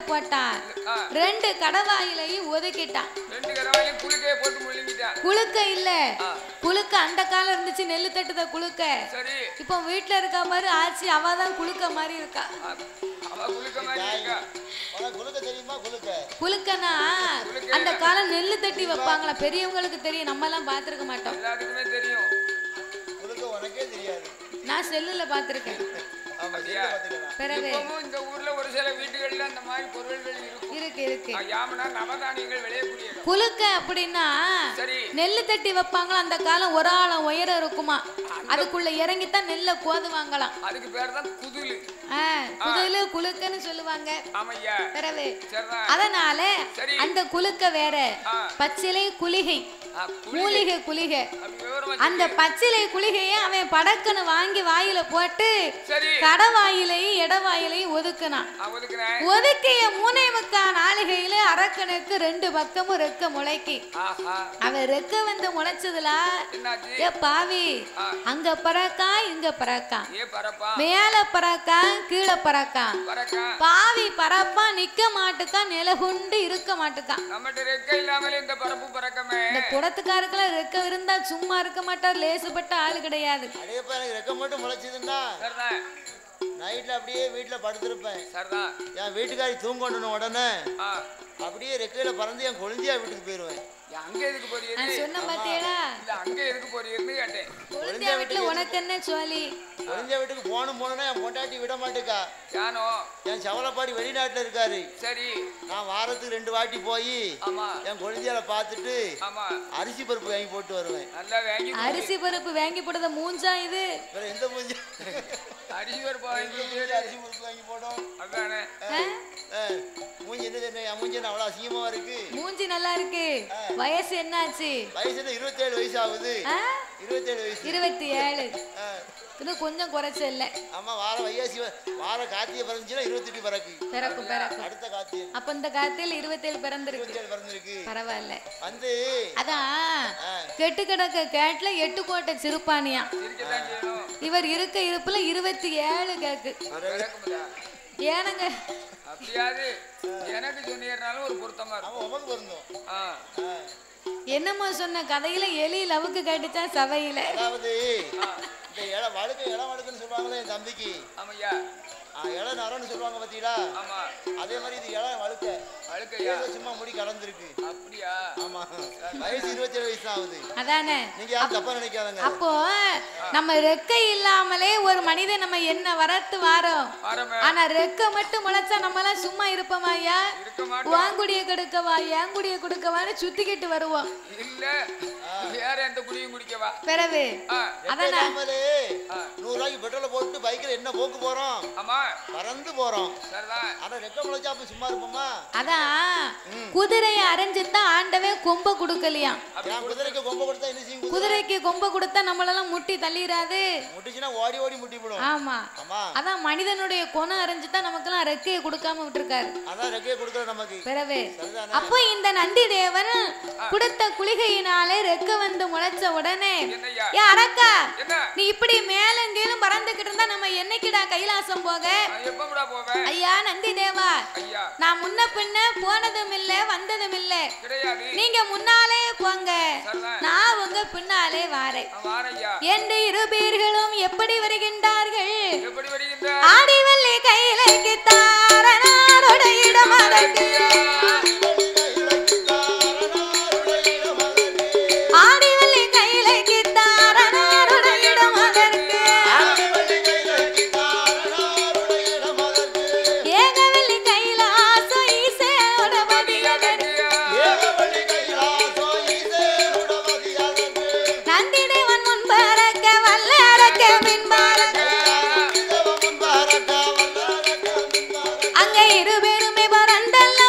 போட்டான், ரெண்டு கடவாயிலையும் ஒதுக்கிட்டான். குளுக்க இல்ல, குளுக்க அந்த காலம் இருந்துச்சு, நெல்லு தட்டுத குளுக்க. இப்போ வீட்டுல இருக்கா மாதிரி ஆச்சு, அவதான் குளுக்க மாதிரி இருக்கா. குளுக்கனா அந்த காலம் நெல்லு தட்டி வைப்பாங்களா, பெரியவங்களுக்கு தெரியும், நம்ம எல்லாம் பாத்துருக்க மாட்டோம். நான் செல்லுல பாத்திருக்கேன். இந்த ஊர்ல ஒரு சில வீடுகள்ல அந்த மாதிரி பொருள்கள் இருக்கு. குளுக்க அப்படின்னா நெல்லு தட்டி வைப்பாங்களா, அந்த காலம் ஒரு ஆளம் உயரம் இருக்குமா, அதுக்குள்ள இறங்கித்தான் நெல்ல கோதுவாங்களாம். அதுக்கு பேர் தான் குதுலு. குதுலு குளுக்கன்னு சொல்லுவாங்க. அதனால அந்த குளுக்க வேற, பச்சிலை குளிகை, மூலிகை குளிகை. அந்த பச்சிலை குளிகைய அவன் படக்குன்னு வாங்கி வாயில போட்டு கடவாயிலையும் இடவாயிலையும் ஒதுக்கினான். ஒதுக்கிய 3.25 நாளிகையில அரக்கனுக்கு 2 பக்கமும் ரெக்க முளைக்கி. அவன் ரெக்க வந்து முளைச்சதுல பாவி அங்க பறக்கா இங்க பறக்கா, மேல பறக்கா கீழே பறக்கா, பாவி பறப்பா நிக்க மாட்டுக்கா, நிலகுண்டு இருக்க மாட்டுக்கா. இந்த குடத்துக்காருக்கெல்லாம் ரெக்க இருந்தா சும்மா இருக்க மாட்டார், லேசுப்பட்ட ஆளு கிடையாது. நைட்ல அப்படியே வீட்டுல படுத்திருப்பேன். என் வீட்டுக்காரி தூங்கணும் உடனே அப்படியே ரெக்கையில பறந்து என் கொழுந்தியா வீட்டுக்கு போயிருவேன். அங்க எதுக்கு போறீங்க சொன்ன பாத்தியடா, இல்ல அங்க எதுக்கு போறீங்கன்னு கேட்டேன். கொழுந்தியா வீட்ல உனக்கு என்ன சொல்லி? கொழுந்தியா வீட்டுக்கு போனா என் பொண்டாட்டி விட மாட்டேக்கா. யானோ என் சவலப்பாடி வெளிநாட்டுல இருக்காரு. சரி, நான் வாரத்துக்கு 2 வாட்டி போய் என் கொழுந்தியால பாத்துட்டு அரிசி பருப்பு வாங்கி போட்டு வருவேன். நல்லா வாங்கி அரிசி பருப்பு வாங்கி போடுறத மூஞ்சா இது? வேற எந்த மூஞ்சா? அரிசி பருப்பு வாங்கி போடும். அதானே மூஞ்சி என்ன மூஞ்சி அவ்வளவு அசிங்கமா இருக்கு. மூஞ்சி நல்லா இருக்கு. வயசு என்னாச்சு? வயசு 27 வயசு ஆகுது. 27 வயசு. 27 இன்னும் கொஞ்சம் குறைச்ச இல்ல. ஆமா, வார வயசு வார கார்த்திகை பிறந்துச்சுன்னா 28 பிறக்கும். அடுத்த கார்த்திகை. அப்ப இந்த கார்த்திகையில 27 பிறந்திருக்கு. பரவாயில்ல. வந்து அதான் கெட்டு கிடக்க கேட்ல 8 கோட்டை சிறுபானியா. இவர் இருக்க இருப்புல 27 கேக்கு. ஏனங்க அப்படியாது எனக்கு சொன்னீங்கனாலும் ஒரு பொருத்தமா இருக்கும். உமக்கு பொருந்தும். என்னமோ சொன்ன கதையில எலி லவுக்கு கேட்டுச்சா சபையில. அதாவது இந்த இளம் வழுக்குன்னு சொல்லுவாங்களே என் தம்பிக்கு. ஆமையா, இளம் நரன்னு சொல்லுவாங்க பாத்தீங்களா? ஆமா, அதே மாதிரி இது இளம் வழுக்கையா சும்மா முடி கலந்துருக்கு. அப்படியா? ஆமா, வயசு 27 வயசு ஆகுது. அதானே, நீங்க யாரும் தப்பா நினைக்காதங்க. அப்போ நம்ம ரெக்கை இல்லாமலே ஒரு மனிதன் நம்ம என்ன வரத்து வாரோம், ஆனா ரெக்கை மட்டும் முளைச்சா நம்ம எல்லாம் சும்மா இருப்போமா? ஐயா வாங்குடிய கெடுக்கவா ஏங்குடிய கொடுக்கவான்னு சுத்திக்கிட்டு வருவோம். இல்ல வேற எந்த குடியும் குடிக்கவா பிறகு அதனால 100 ரூபாய்க்கு பெட்ரோல் போட்டு பைக்ல என்ன போக்கு போறோம். ஆமா, பறந்து போறோம். ஆனா ரெக்க முளைச்சா அப்ப சும்மா இருப்போமா? அதான் குதிரையை அரைஞ்சுதான் ஆண்டவே கொம்ப கொடுக்கலையா. குதிரைக்கு கொம்ப கொடுத்தா என்ன செய்யும்? குதிரைக்கு கொம்ப கொடுத்தா நம்மளெல்லாம் முட்டி தள்ளிராது. முட்டிச்சுன்னா ஓடி ஓடி முட்டி போடும். ஆமா, அதான் மனிதனுடைய குணம் அரைஞ்சுதான் நமக்கெல்லாம் ரெக்கையை கொடுக்காம விட்டுருக்காரு. அதான் ரெக்கையை கொடுக்கற நமக்கு பிறவே. அப்போ இந்த நந்தி தேவன் கொடுத்த குளிகையினாலே ரெக்க வந்து முளைச்ச உடனே ஏ அரக்கா, நீ இப்படி மேலும் கீழும் பறந்துகிட்டு இருந்தா நம்ம என்னைக்குடா கைலாசம் போக? ஐயா நந்தி தேவா, நான் முன்ன பின்ன போனதும் இல்ல வந்ததும் இல்ல, நீங்க முன்னாலே போங்க, நான் உங்க பின்னாலே வாரேன் என்று 2 பேர்களும் எப்படி வருகின்றார்கள்? ஆடிவள்ளி கையிலைக்கு தாரனாரோட இடமதற்கு, ஆடிவள்ளி கையிலைக்கு தாரனாரோட இடமதற்கு, ஏகவள்ளி கைலாச ஈசோட பதியதற்கு, நந்தி தேவன் முன்பறக்க வல்லறக்க பின்பறக்க, அங்க 2 பேருமே பறந்தல்ல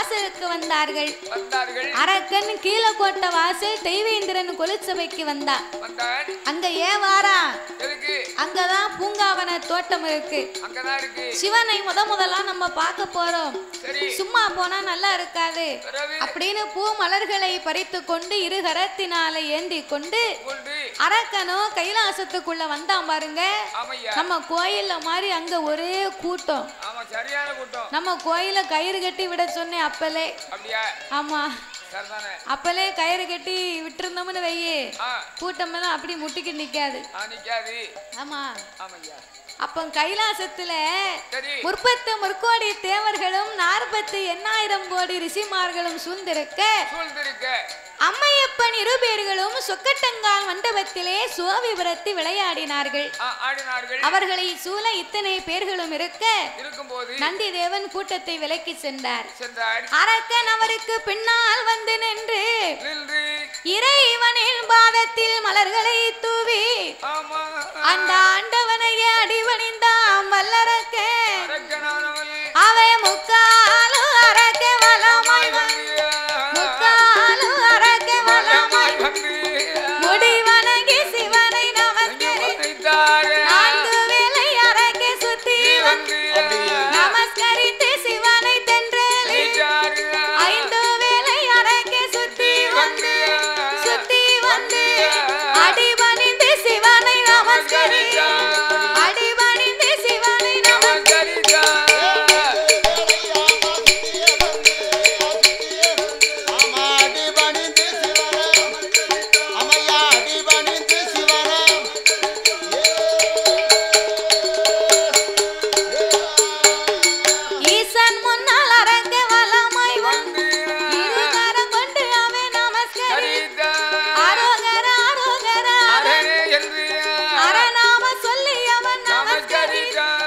வாசலுக்கு வந்தார்கள். அரக்கன் கீழக்கோட்டை வாசல் தெய்வேந்திரன் கொலுச்சபைக்கு வந்தான். அங்க ஏன் வாரா? அங்கதான் பூங்காவன தோட்டம் இருக்கு. சிவனை முதலா நம்ம பார்க்க போறோம். சும்மா போனா நல்லா இருக்காது அப்படின்னு பூ மலர்களை பறித்து கொண்டு இரு கரத்தினால ஏந்தி கொண்டு அரக்கனும் கைலாசத்துக்குள்ள வந்தான் பாருங்க. நம்ம கோயில்ல மாதிரி அங்க ஒரே கூட்டம். நம்ம கோயில கயிறு கட்டி விட சொன்னேன் அப்பலே. ஆமா, அப்பலே கயிறு கட்டி விட்டுருந்தோம்னு வையே, கூட்டம் எல்லாம் அப்படி முட்டிக்கு நிக்காது. ஆமா, அப்ப கைலாசத்துல 30 முற்கோடி தேவர்களும் 48,000 கோடி ரிஷிமார்களும் சூழ்ந்திருக்க அம்மையப்பன் 2 பேர்களும் சொக்கட்டங்கால் மண்டபத்திலே சோவிபுரத்து விளையாடினார்கள். அவர்களை சூழ இத்தனை பேர்களும் இருக்கும்போது நந்தி தேவன் கூட்டத்தை விலக்கி சென்றார். அரக்கன் அவருக்கு பின்னால் வந்து நின்று இறைவனின் பாதத்தில் மலர்களை தூவி அந்த ஆண்டவனையே அடிபணிந்தான் வல்லரக்க. அவை முக்காலு அரக்க வலமாய் முக்காலு அரக்க வலமாய் முடிவணங்கி சிவனை நமஸ்கரித்தார். 4 வேளை அரக்க சுத்தி நமஸ்கரித்து சிவனை தென்றலிட்டார். 5 வேளை அரக்க சுத்தி வந்து அடிபணிந்து சிவனை நமஸ்கரித்தார். அடிபணிந்து சிவனை நமஸ்கரித்தார். ஈசன் முன்னால் அரக்க வலமாய் வந்து இருகரம் கொண்டு அவன் நமஸ்கரித்தார். அரோகரா அரோகரா அரணாம சொல்லி அவன் நமஸ்கரித்தார்.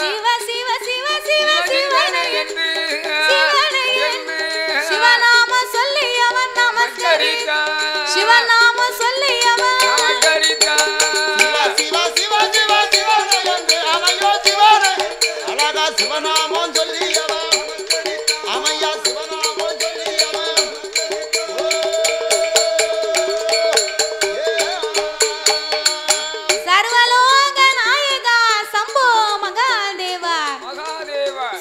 சிவ சிவ சிவ சிவ சிவனை சிவநாம சொல்லி அவன் நமஸ்கரித்தார். சிவநாம சொல்லி அவன் நமஸ்கரித்தார். சிவநாமம் சொல்லியவன் அமையா சிவநாமம் சொல்லியவன் சர்வலோக நாயகா சம்போ மகாதேவா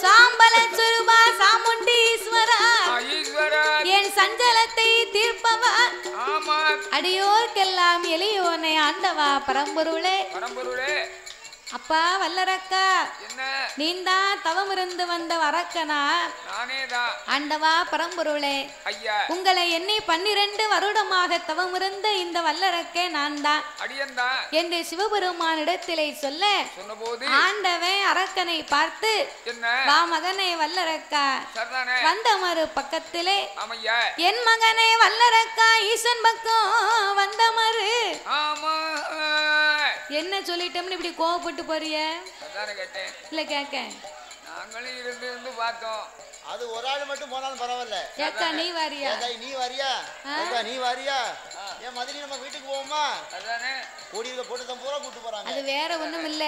சாம்பல சுரூபா சாமுண்டீஸ்வரா என் சஞ்சலத்தை தீர்ப்பவா அடியோர்க்கெல்லாம் எளியோனை ஆண்டவா பரம்பொருளே. அப்பா வல்லரக்கா, நீந்தான் தவம் இருந்து வந்த அரக்கனா? ஆண்டவா பரம்பொருளே, உங்களை எண்ணி 12 வருடமாக தவம் இருந்த இந்த வல்லரக்கே நான் தான் என்று சிவபெருமானிடத்திலே சொல்ல ஆண்டவன் அரக்கனை பார்த்து, வா மகனே வல்லரக்கா, வந்த மறு பக்கத்திலே என் மகனே வல்லரக்கா ஈசன் பக்கம் வந்த மறு என்ன சொல்லிட்டோம்னு இப்படி கோவப்பட்டு போறிய? இல்ல கேக்க நாங்களும் இருந்து பார்த்தோம். அது ஒரு ஆள் மட்டும் போனாலும் பரவாயில்ல. ஏக்கா நீ வாரியா? நீ வாரியா? ஏக்கா நீ வாரியா? ஏன் மதினி நம்ம வீட்டுக்கு போவோமா? அதானே கோடியில போட்டு தான் பூரா கூட்டி போறாங்க. அது வேற ஒண்ணும் இல்ல,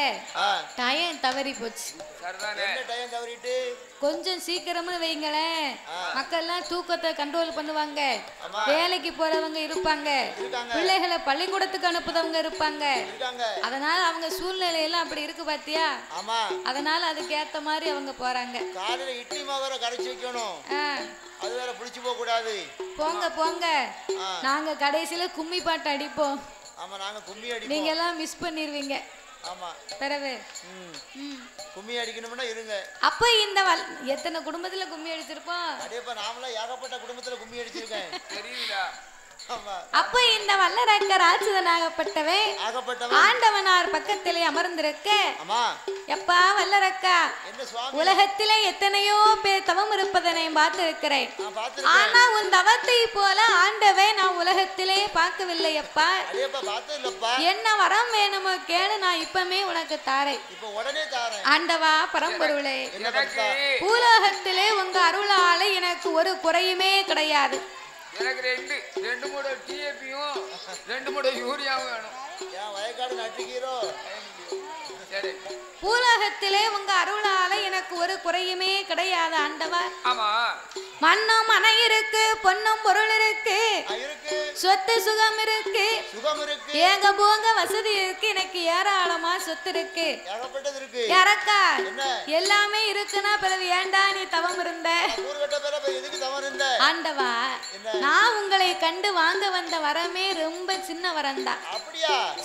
டயம் தவறி போச்சு. சரிதானே? என்ன டயம் தவறிட்டு? கொஞ்சம் சீக்கிரமா வைங்களேன், மக்கள் எல்லாம் தூக்கத்தை கண்ட்ரோல் பண்ணுவாங்க. வேலைக்கு போறவங்க இருப்பாங்க, பிள்ளைகளை பள்ளிக்கூடத்துக்கு அனுப்புறவங்க இருப்பாங்க. அதனால அவங்க சூழ்நிலையெல்லாம் அப்படி இருக்கு பாத்தியா? அதனால அதுக்கு ஏத்த மாதிரி அவங்க போறாங்க. காலையில இட்லி மாவரை கரைச்சி வைக்கணும், அது வேற புளிச்சு போக கூடாது. போங்க போங்க, நாங்க கடைசியில கும்மி பாட்டு அடிப்போம். ஆமா, நாங்க கும்மி அடிப்போம், நீங்க எல்லாம் மிஸ் பண்ணிடுவீங்க. ஆமா பிறகு கும்மி அடிக்கணும்னா இருங்க. அப்ப இந்த எத்தனை குடும்பத்துல கும்மி அடிச்சிருப்போம்? அதேப்பா நாமளா ஏகப்பட்ட குடும்பத்துல கும்மி அடிச்சிருக்கேன், தெரியுதா? அப்ப இந்த வல்லரக்க ராட்சதனாகப்பட்டவன் ஆண்டவனார் பக்கத்திலே அமர்ந்திருக்க, எப்பா வல்லரக்கா, உலகத்திலே எத்தனையோ பேர் தவம் இருப்பதனை பார்த்திருக்கிறேன். ஆனா உன் தவத்தை போல ஆண்டவன் நான் உலகத்திலே பார்க்கவில்லை. அப்பா என்ன வரம் வேணுமோ கேளு, நான் இப்பமே உனக்கு தாரேன். ஆண்டவா பரம்பொருளே, பூலோகத்திலே உங்க அருளால எனக்கு ஒரு குறையுமே கிடையாது. எனக்கு ரெண்டு மூட டிஏபியும் 2 மூட யூரியாவும் வேணும். ஏன் வயக்காடு நட்டுக்கிறோம்? பூலகத்திலே உங்க அருளால எனக்கு ஒரு குறையுமே கிடையாது ஆண்டவா. ஆமா. மண்ணும் மனை இருக்கு, பொன்னும் பொருள் இருக்கு, சொத்து சுகம் இருக்கு, ஏங்க போங்க வசதி இருக்கு, எனக்கு ஏராளமா சொத்து இருக்கு. யாரக்கா எல்லாமே இருக்குன்னா பிறகு ஏண்டா நீ தவம் இருந்த? ஆண்டவா, நான் உங்களை கண்டு வாங்க வந்த வரமே ரொம்ப சின்ன வரம் தான்.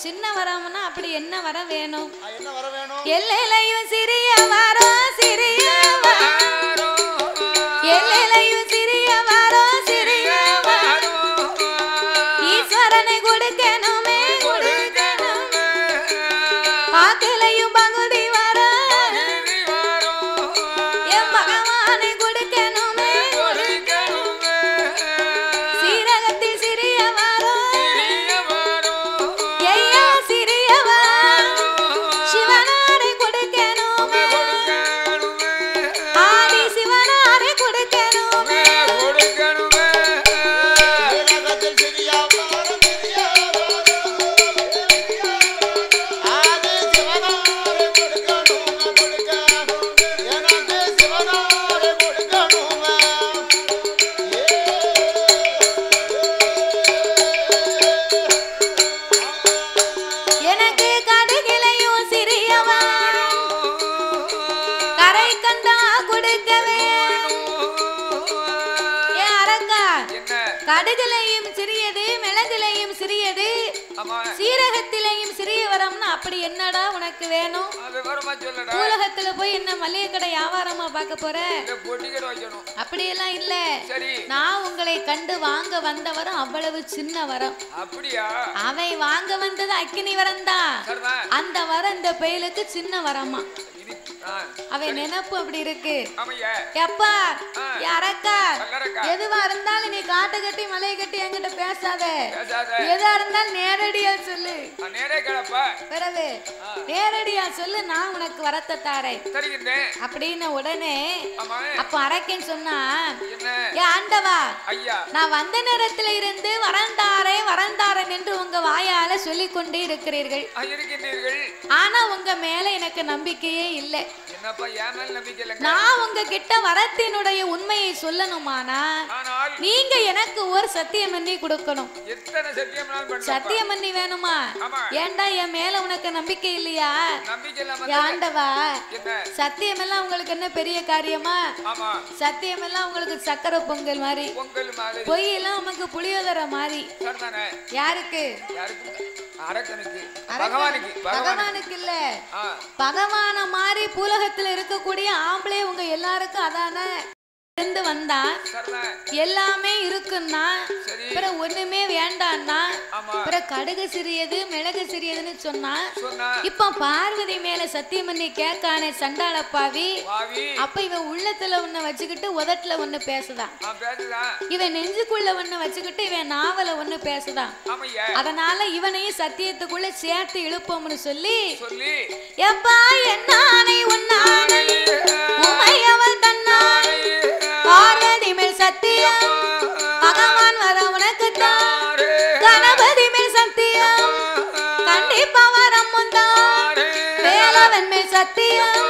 சின்ன வரம்னா அப்படி என்ன வரம் வேணும்? எல்லையிலையும் சிறிய வரம், சிறிய வரம், எல்லையிலையும் சிறிய வரம், சிறிய வரம், ஈஸ்வரனை கொடுக்கணுமே, கொடுக்கணுமே, பாக்கலையும் பகுதி வரம், என் பகவானை கொடுக்கணுமே, கொடுக்கணுமே, சீரகத்தில் சிறிய வரம், ஐயா சிறிய வரம், சிவனாரை கொடுக்கணுமே, ஆதி சிவனாரை கொடுக்கணுமே, கொடுக்கணுமே, எனக்கு கடுகிலையும் சிறிய வரம், கரை கண்டா கொடுக்கவே. ஏன் அரக்கா, கடுகிலையும் சிறியது, மிளகிலையும் சிறியது, சீரகத்திலையும் சிறிய வரம்னா அப்படி என்னடா உனக்கு வேணும்? பூலகத்துல போய் என்ன மளிகை கடை வியாபாரமா பார்க்க போற? அப்படி எல்லாம் இல்ல. நான் உங்களை கண்டு வாங்க வந்த வரம் அவ்வளவு சின்ன வரம். அவை வாங்க வந்தது அக்கினி வரம் தான். அந்த வரம் இந்த பயலுக்கு சின்ன வரமா. அவை நினைப்பு அப்படி இருக்கு. எப்பா யாரக்கா, எதுவா இருந்தாலும் நீ காட்டு கட்டி மலை கட்டி என்கிட்ட பேசாத. எதா இருந்தாலும் நேரடியா சொல்லு. பிறகு நேரடியா சொல்லு, நான் உனக்கு வரத்தை தாரேன் அப்படின்னு உடனே அப்ப அரக்கேன்னு சொன்னா, ஏ ஆண்டவா, நான் வந்த நேரத்துல இருந்து வரந்தாரேன் வரந்தாரன் என்று உங்க வாயால சொல்லிக் கொண்டே இருக்கிறீர்கள். ஆனா உங்க மேல எனக்கு நம்பிக்கையே இல்லை. நான் உங்ககிட்ட வரத்தினுடைய உண்மையை சொல்லணுமானா நீங்க எனக்கு ஒரு சத்தியம் பண்ணி கொடுக்கணும். சத்தியம் பண்ணி வேணுமா? ஏண்டா என் மேல உனக்கு நம்பிக்கை இல்லையா? ஆண்டவா, சத்தியம் எல்லாம் உங்களுக்கு என்ன பெரிய காரியமா? சத்தியம் எல்லாம் உங்களுக்கு சக்கரை பொங்கல் மாதிரி, பொய் எல்லாம் உனக்கு புளியோதரை மாதிரி. யாருக்கு? பகவானுக்கு இல்ல. பகவான மாதிரி பூலகத்துல இருக்கக்கூடிய ஆம்பளை உங்க எல்லாருக்கும் அதானே இருந்து வந்தா எல்லாமே இருக்குன்னா பிறகு ஒண்ணுமே வேண்டான்னா பிறகு கடுகு சிறியது மிளகு சிறியதுன்னு சொன்னா, இப்ப பார்வதி மேல சத்தியம் பண்ணி கேட்கானே சண்டாளப்பாவி. அப்ப இவன் உள்ளத்துல ஒண்ணு வச்சுக்கிட்டு உதட்டுல ஒண்ணு பேசுதான், இவன் நெஞ்சுக்குள்ள ஒண்ணு வச்சுக்கிட்டு இவன் நாவல ஒண்ணு பேசுதான். அதனால இவனையும் சத்தியத்துக்குள்ள சேர்த்து இழுப்போம்னு சொல்லி, எப்பா என்னானை உன்னானை உமையவள் தன்னானை பார்வதி மேல் சத்தியம், பகவான் வர உனக்கு தான், கணபதி மேல் சத்தியம், கண்டிப்பா வரம் முந்தான், வேலவன் மேல் சத்தியம்,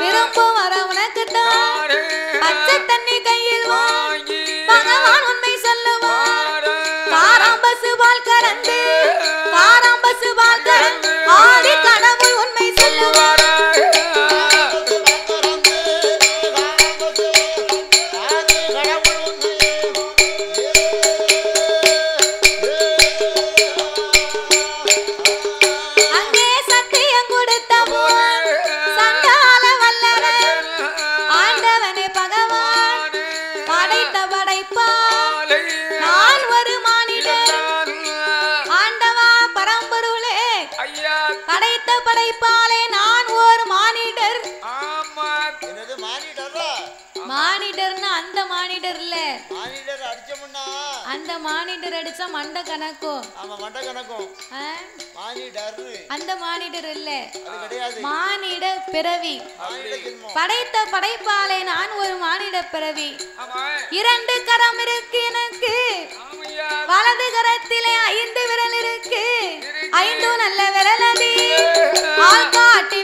விரும்பு வர உனக்கு தான், பச்சை தண்ணி கையில் வாங்கி பகவான் உண்மை சொல்லுவார், காராம்பசு பால் கறந்து காராம்பசு பால் கறந்து ஆதி கடவுள் உண்மை சொல்லுவார். படைப்பாலே நான் ஒரு மானிடர். மானிடர்னா அந்த மானிடர் இல்ல, அந்த மானிடர் அடிச்சா மண்ட கணக்கும். அந்த மானிடர் இல்ல, மானிட பிறவி. படைத்த படைப்பாலே நான் ஒரு மானிட பிறவி. இரண்டு கரம் இருக்கு எனக்கு, வலது கரத்திலே 5 விரல் இருக்கு, 5 நல்ல விரலதி ஆள் காட்டி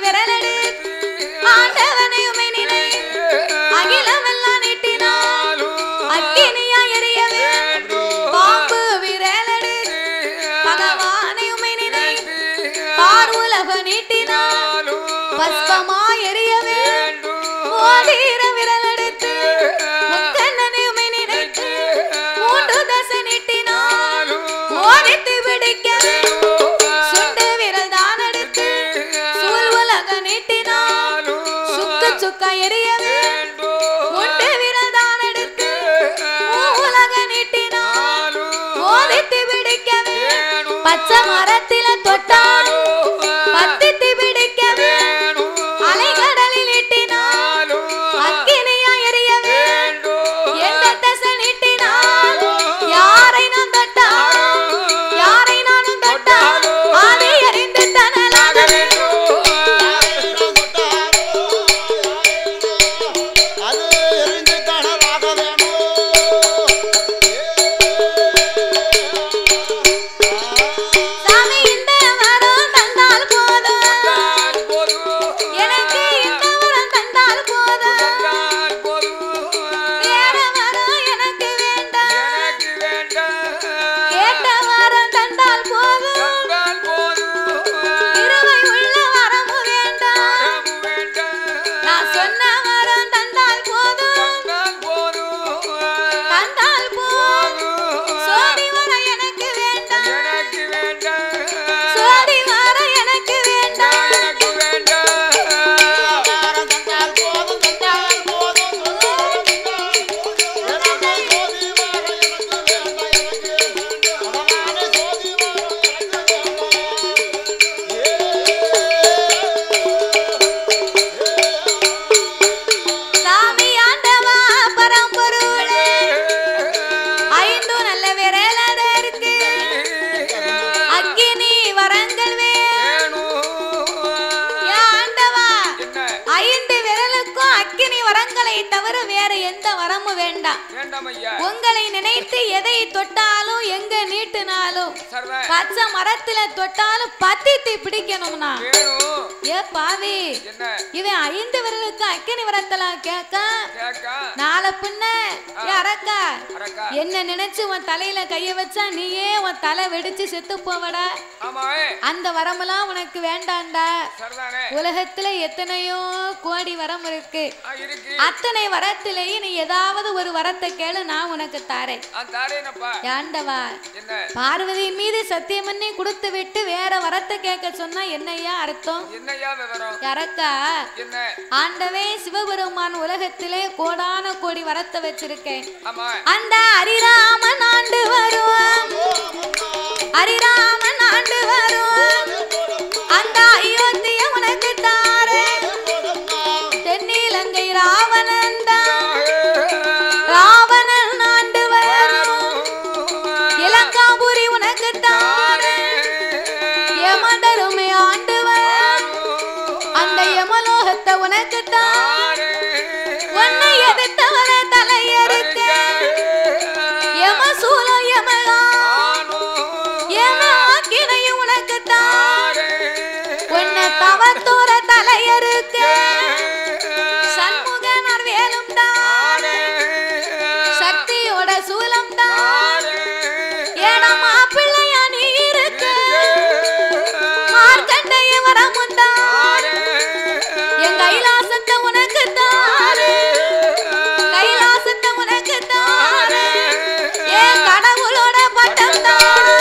பிடிக்க வேணும் பச்சை மரத்தில தொட்டாலும் பத்தித்து பிடிக்க வேணும் அலைகடலில் இட்டினாலும் அக்கினியா எரிய வேண்டும் எந்த தசை நீட்டினாலும் யாரை நான் தொட்டாலும் யாரை நானும் தொட்டாலும் அதை அறிந்து தனலாக வேண்டும் உங்களை நினைத்து எதை தொட்டாலும் எங்க நீட்டினாலும் பச்சை மரத்துல தொட்டாலும் பத்தித்து பிடிக்கணும்னா ஏ பாவி இவன் 5 விரலுக்கு அக்கினி வரத்தலா கேட்க நாளை பின்ன அரக்கா என்ன நினைச்சு உன் தலையில கைய வச்சா நீயே உன் தலை வெடிச்சு செத்து போவடா அந்த வரமெல்லாம் உனக்கு வேண்டாண்டா உலகத்துல எத்தனையோ கோடி வரம் இருக்கு அத்தனை வரத்திலேயே நீ ஏதாவது ஒரு வரத்தை கேளு நான் உனக்கு தாரேன் ஆண்டவா பார்வதியின் மீது சத்தியம் பண்ணி கொடுத்து விட்டு வேற வரத்தை கேட்க சொன்னா என்னையா அர்த்தம் அரக்கா ஆண்டவே சிவபெருமான் உலகத்திலே கோடான கோடி வரத்தை வச்சிருக்கேன் அந்த ஹரிராமன் ஆண்டு வருவான் ஹரிராமன் ஆண்டு வருவான் அந்த அயோத்திய உனக்கு தாரே தென்னிலங்கை ராவணன் ராவணன் ஆண்டு வரும் இலங்காபுரி உனக்கு தாரே யமதருமை ஆண்டு வரும் அந்த யமலோகத்தை உனக்கு தாரே உன்னை எதிர்த்தவன தலையறுக்க யமசூலம் யமகானோ யமாக்கினையும் உனக்கு தாரே உன்னை தவத்தோர தலையறுக்க சண்முகனார் வேலும் தாரே சக்தியோட சூலம் தாரே ஏடமா பிள்ளையா நீ இருக்க மார்க்கண்டைய வரமும் தாரே என் கைலாசத்தை உனக்கு தாரே கைலாசத்தை உனக்கு தாரே என் கடவுளோட பட்டம் தாரே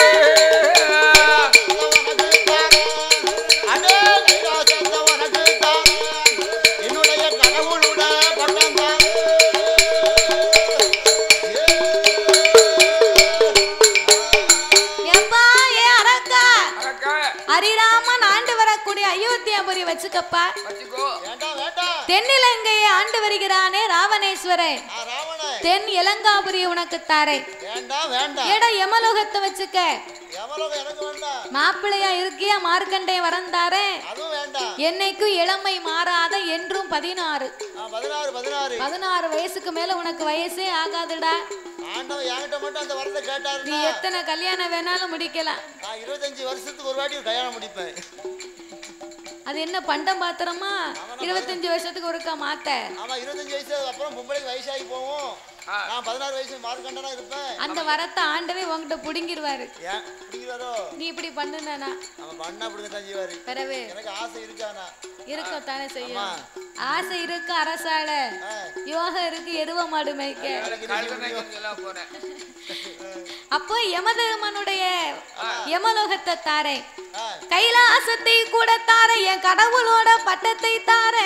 ஹரிராமன் ஆண்டு வரக்கூடிய அயோத்தியாபுரி வச்சுக்கப்பா தென்னிலங்கையை ஆண்டு வருகிறானே ராவணேஸ்வரன் தென் இலங்காபுரி உனக்கு தாரே ஏடா யமலோகத்தை வச்சுக்க மாப்பிள்ளையா இருக்கியா மார்க்கண்டேய வரம் தாரே என்னைக்கும் இளமை மாறாத என்றும் 16 வயசுக்கு மேல உனக்கு வயசே ஆகாதுடா நீ எத்தனை கல்யாணம் வேணாலும் முடிக்கலாம் 25 வருஷத்துக்கு ஒரு வாட்டி கல்யாணம் முடிப்பேன் அது என்ன பண்டம் பாத்திரமா 25 வருஷத்துக்கு ஒருக்கா மாத்த ஆமா 25 வயசு அப்புறம் பொம்பளைக்கு வயசாகி போவோம் நான் 16 வயசு மார்க்கண்டனா இருப்பேன் அந்த வரத்தை ஆண்டவே உன்கிட்ட புடிங்கிடுவாரு ஏன் புடிங்கறாரோ நீ இப்படி பண்ணுனா அவன் பண்ணா புடிங்கதான் செய்வாரு பரவே எனக்கு ஆசை இருக்கானா இருக்கத்தானே செய்யும் ஆசை இருக்கு அரசாள யோகம் இருக்கு எருவ மாடு மேய்க்க அப்போ யமதர்மனுடைய யமலோகத்தை தாரே, கைலாசத்தை கூட தாரே, என் கடவுளோட பட்டத்தை தாரே.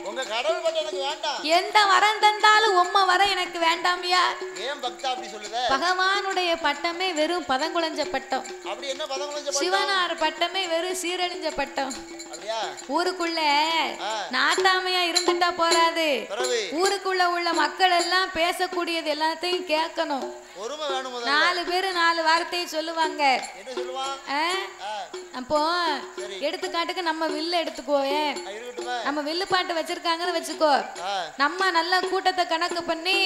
உங்க கடவுள் பட்டம் எனக்கு வேண்டாம். எந்த வரம் தந்தாலும் உம்ம வர எனக்கு வேண்டாமியா. ஏன் பக்தா அப்படி சொல்லுத? பகவானுடைய பட்டமே வெறும் பதங்குளஞ்ச பட்டம். அப்படி என்ன பதங்குளஞ்ச பட்டம்? சிவனார் பட்டமே வெறும் சீரழிஞ்ச பட்டம். அப்படியா? ஊருக்குள்ள நாட்டாமையா இருந்துட்டா போறாது, ஊருக்குள்ள உள்ள மக்கள் எல்லாம் பேசக்கூடியது எல்லாத்தையும் கேட்கணும். பொறுமை வேணும். 4 பேரு 4 வார்த்தையை சொல்லுவாங்க. என்ன சொல்லுவாங்க? அப்போ எடுத்துக்காட்டுக்கு நம்ம வில்லு எடுத்துக்கோயே, நம்ம வில்லு பாட்டு வச்சிருக்காங்கன்னு வச்சுக்கோ. நம்ம நல்ல கூட்டத்தை கணக்கு பண்ணி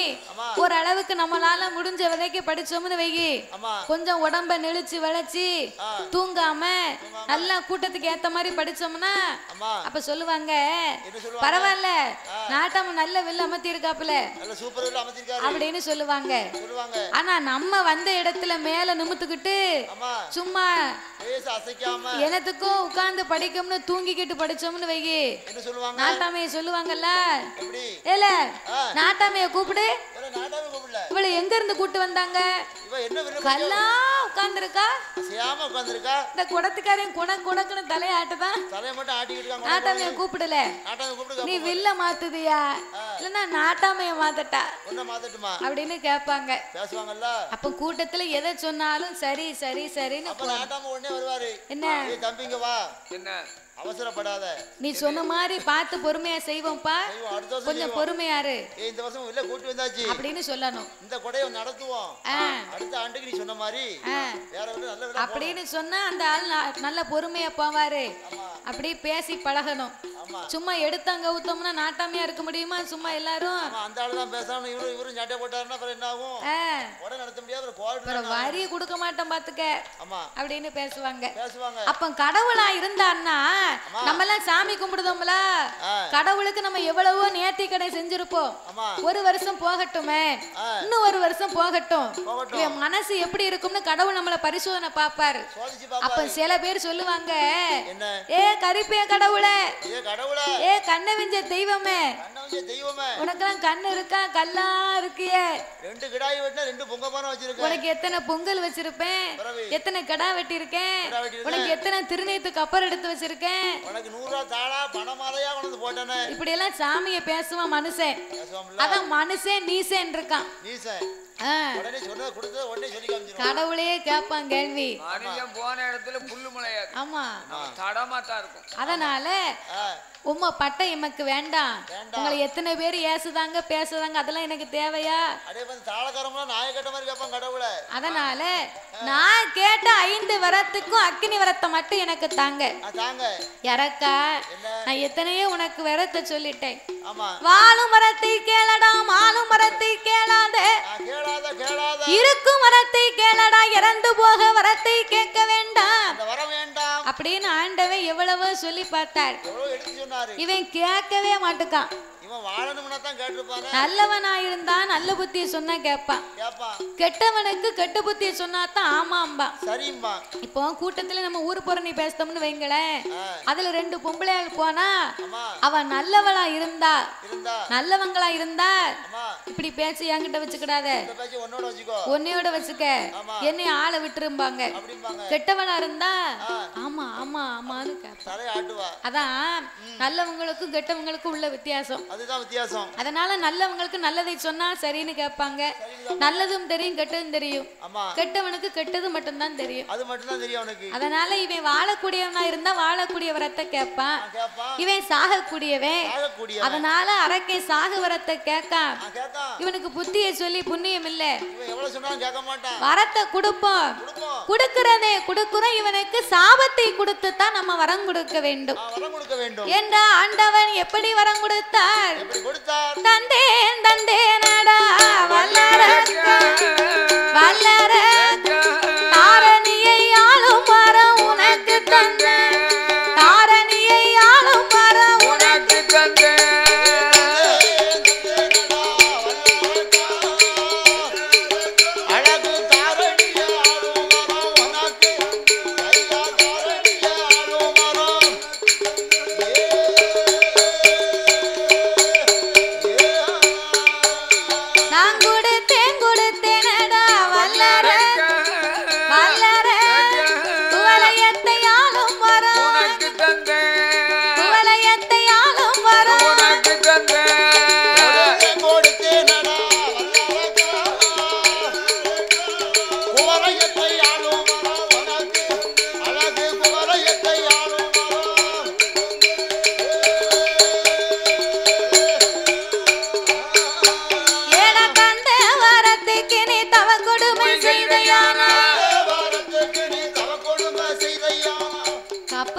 ஒரு அளவுக்கு நம்மளால முடிஞ்ச விதைக்கு படிச்சோம்னு வைகி, கொஞ்சம் உடம்ப நெளிச்சு விளைச்சி தூங்காம நல்லா கூட்டத்துக்கு ஏத்த மாதிரி படிச்சோம்னா அப்ப சொல்லுவாங்க, பரவாயில்ல நாட்டம் நல்ல வில்லு அமர்த்தி இருக்காப்புல அப்படின்னு சொல்லுவாங்க. ஆனா நம்ம வந்த இடத்துல மேல நிமித்துக்கிட்டு சும்மா எனத்துக்கும் உட்கார்ந்து படிக்கும்னு தூங்கிக்கிட்டு படிச்சோம்னு வைகி, நாட்டாமைய சொல்லுவாங்கல்ல, ஏல நாட்டாமைய கூப்பிடு, இவளை எங்க இருந்து கூட்டு வந்தாங்க, கல்லா உட்கார்ந்து இருக்கா, இந்த குடத்துக்காரையும் குணக்குன்னு தலையாட்டுதான், நாட்டாமைய கூப்பிடல, நீ வில்ல மாத்துதியா இல்லன்னா நாட்டாமைய மாத்தட்டா அப்படின்னு கேட்பாங்க. அப்ப கூட்டத்துல எதை சொன்னாலும் சரி சரி சரின்னு என்ன தம்பிங்க வா, என்ன அவசரப்படாத, நீ சொன்ன மாதிரி பார்த்து பொறுமையா செய்வோம்ப்பா, கொஞ்சம் பொறுமையாரு, இந்த வருஷம் இல்ல கூட்டி வந்தாச்சு அப்படின்னு சொல்லணும். இந்த கொடையை நடத்துவோம், அடுத்த ஆண்டுக்கு நீ சொன்ன மாதிரி வேற நல்ல அப்படின்னு சொன்னா அந்த ஆள் நல்ல பொறுமையா போவாரு. அப்படி பேசி பழகணும். சும்மா எடுத்தாங்க ஊத்தோம்னா நாட்டாமையா இருக்க முடியுமா? சும்மா எல்லாரும் அந்த ஆளு தான் பேசாம இவரும் சட்டை போட்டாருன்னா அப்புறம் என்ன ஆகும்? உடனே நடத்த முடியாது, வரி கொடுக்க மாட்டோம் பாத்துக்க அப்படின்னு பேசுவாங்க. அப்ப கடவுளா இருந்தான்னா நம்ம எல்லாம் சாமி கும்பிடுதோம்ல, கடவுளுக்கு நம்ம எவ்வளவோ நேர்த்தி கடை செஞ்சிருப்போம். ஒரு வருஷம் போகட்டுமே, இன்னும் ஒரு வருஷம் போகட்டும், மனசு எப்படி இருக்கும்னு கடவுள் நம்மள பரிசோதனை பாப்பாரு. அப்ப சில பேர் சொல்லுவாங்க, ஏ கரிப்பே கடவுளே, ஏ கண்ண விஞ்ச தெய்வமே, உனக்கெல்லாம் கண்ணு இருக்கா கல்லா இருக்கியே, 2 கிடாய் வெட்டினா 2 பொங்கப்பான வச்சிருக்கேன், உனக்கு எத்தனை பொங்கல் வச்சிருப்பேன், எத்தனை கடா வெட்டி இருக்கேன், உனக்கு எத்தனை திருநீத்துக்கு அப்புறம் எடுத்து வச்சிருக்கேன், உனக்கு 100 ரூபாய் தாளா பணமாலையா கொண்டு போட்டனே, இப்படி எல்லாம் சாமியை பேசுவான் மனுஷன். அதான் மனுஷன் நீசன் இருக்கான். கடவுளே கேட்பான் கேள்வி. போன இடத்துல புல்லு முளையாது. ஆமா, தடமாத்தான் இருக்கும். அதனால உம்ம பட்டம் எமக்கு வேண்டாம். உங்களை எத்தனை பேர் ஏசுதாங்க பேசுதாங்க அதெல்லாம் எனக்கு தேவையா? அதனால நான் கேட்ட 5 வரத்துக்கும் அக்னி வரத்தை மட்டும் எனக்கு தாங்க. இறக்கா நான் எத்தனையோ உனக்கு வரத்தை சொல்லிட்டேன். வாழும் வரத்தை கேளடா, மாலும் வரத்தை கேளாத, இருக்கும் வரத்தை கேளடா, இறந்து போக வரத்தை கேட்க வேண்டாம் அப்படின்னு ஆண்டவன் எவ்வளவோ சொல்லி பார்த்தார். இவன் கேட்கவே மாட்டுக்கான். நல்லவனா இருந்தா நல்ல புத்திய சொன்னா கேட்பான், கெட்டவனுக்கு கெட்ட புத்திய சொன்னாதான் ஆமாம்பா. இப்போ கூட்டத்துல நம்ம ஊர் புறணி பேசத்தோம்னு வைங்களேன், அதுல 2 பொம்பளையாள் போனா அவன் நல்லவளா இருந்தா நல்லவங்களா இருந்தா இப்படி பேசி என்கிட்ட வச்சுக்கிடாத, உன்னையோட வச்சுக்க, என்னை ஆளை விட்டுரும்பாங்க. கெட்டவளா இருந்தா ஆமா ஆமா ஆமான்னு கேட்பான். அதான் நல்லவங்களுக்கும் கெட்டவங்களுக்கும் உள்ள வித்தியாசம். அதனால நல்லவங்களுக்கு நல்லதை சொன்னா சரின்னு கேட்பாங்க. நல்லதும் தெரியும் கெட்டதும் தெரியும். கெட்டவனுக்கு கெட்டது மட்டும்தான் தெரியும். அதனால இவன் வாழக்கூடியவனா இருந்தா வாழக்கூடிய வரத்தை கேட்பான். இவன் சாகக்கூடியவன், அதனால அரக்கை சாகு வரத்தை கேட்கான். இவனுக்கு புத்தியை சொல்லி புண்ணியம் இல்ல, வரத்தை கொடுப்போம். கொடுக்கிறதே கொடுக்கிறோம், இவனுக்கு சாபத்தை கொடுத்து தான் நம்ம வரம் கொடுக்க வேண்டும் என்ற ஆண்டவன் எப்படி வரம் கொடுத்தார்? தந்தேன் தந்தேனடா வல்லர வல்லர தாரணியை ஆளும் வரம் உனக்கு தந்தேன், தாரணியை ஆளும் வரம் உனக்கு தந்தேன். நான் கொடுத்தேனடா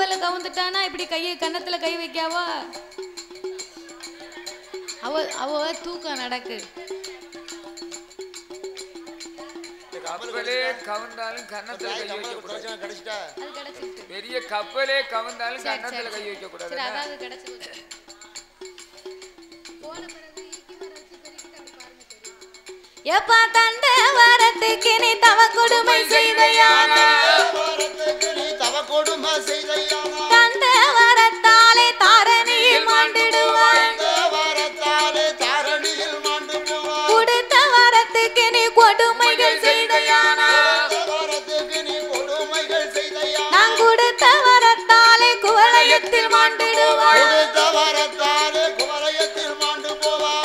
கன்னத்துல கவுந்துட்டானா இப்படி கையை கன்னத்துல கை வைக்காவா? அவ தூக்கம் நடக்கு. கப்பலே கவுந்தாலும் கன்னத்துல கை வைக்க கூடாது. பெரிய கப்பலே கவுந்தாலும் கன்னத்துல கை வைக்க கூடாது. அதாவது கிடைச்சு எப்பா தந்த வரத்துக்கு நீ தவ கொடுமை செய்தையானா, தந்த வரத்தாலே தாரணியில் மாண்டிடுவாய். கொடுத்த வரத்துக்கு நீ கொடுமைகள் செய்தையானா, நான் கொடுத்த வரத்தாலே குவளையத்தில் மாண்டிடுவாய்.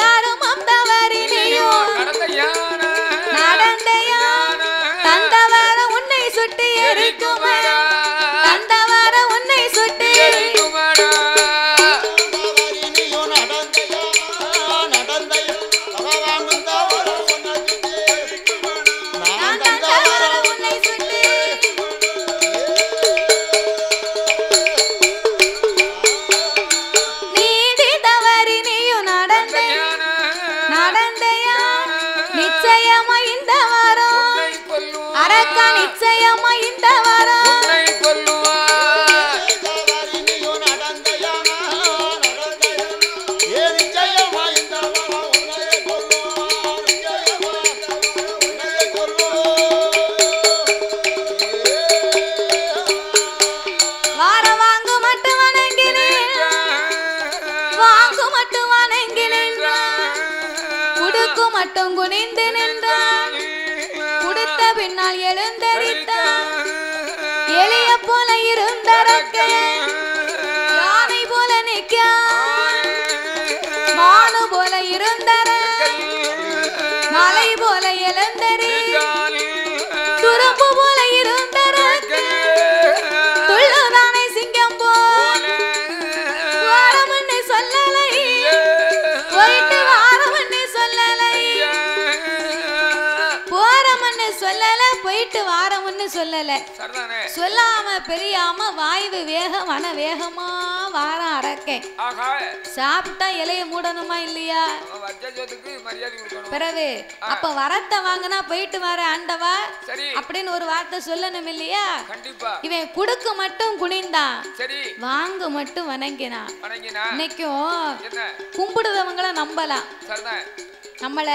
தருமம் தவறினையோ நடந்தையா, தந்தவர உன்னை சுட்டி எரிக்குமடா, தந்தவர உன்னை சுட்டி எரிக்குமடா. நிச்சயமா இந்த வாரம் வாரம் வாங்கு மட்டும் வணங்கினேன், வாங்கு மட்டும் வணங்கினேன், குடுக்கு மட்டும் குனிந்து நின்றான், குடுத்த பின்னால் எழுந்தரித்தான். எளிய போல இருந்தரக்க யானை போல நிற்க, மானு போல இருந்தர மலை போல எழுந்தரி, துரும்பு போல இருந்தரக்க துள்ளுதானே சிங்கம் போல. வாரம்னு சொல்லலை, போயிட்டு வாரம்னு சொல்லலை, போறமன்னு சொல்லல, போயிட்டு வாரம்னு சொல்லல. சொல்லாம பெரியாம வாய்வு வேக வன வேகமா வாரம் அரக்கேன். சாப்பிட்டா இலைய மூடணுமா இல்லையா? பிறகு அப்ப வரத்தை வாங்கினா போயிட்டு வர ஆண்டவா அப்படின்னு ஒரு வார்த்தை சொல்லணும் இல்லையா? இவன் குடுக்கு மட்டும் குனிந்தான், வாங்க மட்டும் வணங்கினான். இன்னைக்கும் கும்பிடுறவங்கள நம்பலாம், நம்மள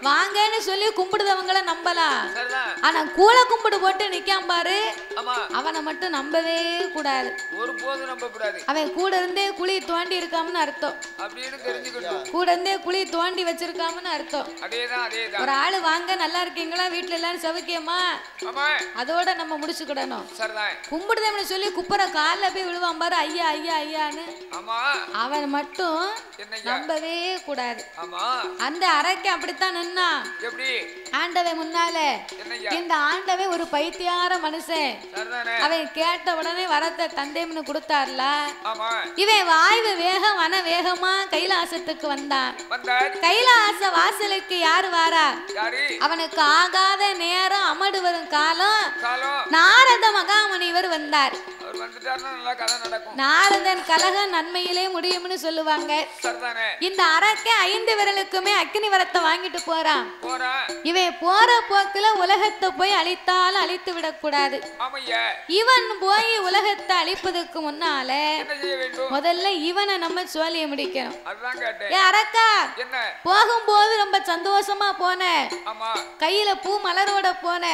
வாங்கன்னு சொல்லி கும்பிடுறவங்கள நம்பலாம். ஆனா கூல கும்பிடு போட்டு நிக்காம பாரு, அவனை மட்டும் நம்பவே கூடாது. அவன் கூட இருந்தே குழி தோண்டி இருக்காமன்னு அர்த்தம், கூட இருந்தே குழி தோண்டி வச்சிருக்காமன்னு அர்த்தம். ஒரு ஆளு வாங்க நல்லா இருக்கீங்களா, வீட்டுல எல்லாரும் சவுக்கியமா, அதோட நம்ம முடிச்சுக்கிடணும். கும்பிடுதவனு சொல்லி குப்புற காலில் போய் விழுவான் பாரு, ஐயா ஐயா ஐயான்னு, அவன் மட்டும் நம்பவே கூடாது. அந்த அறைக்கு அப்படித்தான் நின்னா ஆண்டவை முன்னால. இந்த ஆண்டவை ஒரு பைத்தியார மனுஷன், அவன் கேட்ட உடனே வரத்தை தந்தைன்னு கொடுத்தார்ல. இவன் வாய்வு வேகம் வன வேகமா கைலாசத்துக்கு வந்தான். கைலாச வாசலுக்கு யாரு வாரா? அவனுக்கு ஆகாத நேரம் அமடு வரும் காலம் நாரத மகாமுனிவர் வந்தார். நாரதன் கலகம் நன்மையிலே முடியும்னு சொல்லுவாங்க. இந்த அரக்கை 5 விரலுக்குமே அக்கினி வரத்தை வாங்கிட்டு போறான். இவன் போற போக்குல உலகத்தை போய் அழித்தாலும் அழித்து விடக்கூடாது. இவன் போய் உலகத்தை அழிப்பதற்கு முன்னால முதல்ல இவனை நம்ம சோழிய முடிக்கணும். அரக்கா போகும்போது ரொம்ப சந்தோஷமா போன, கையில பூ மலரோட போன,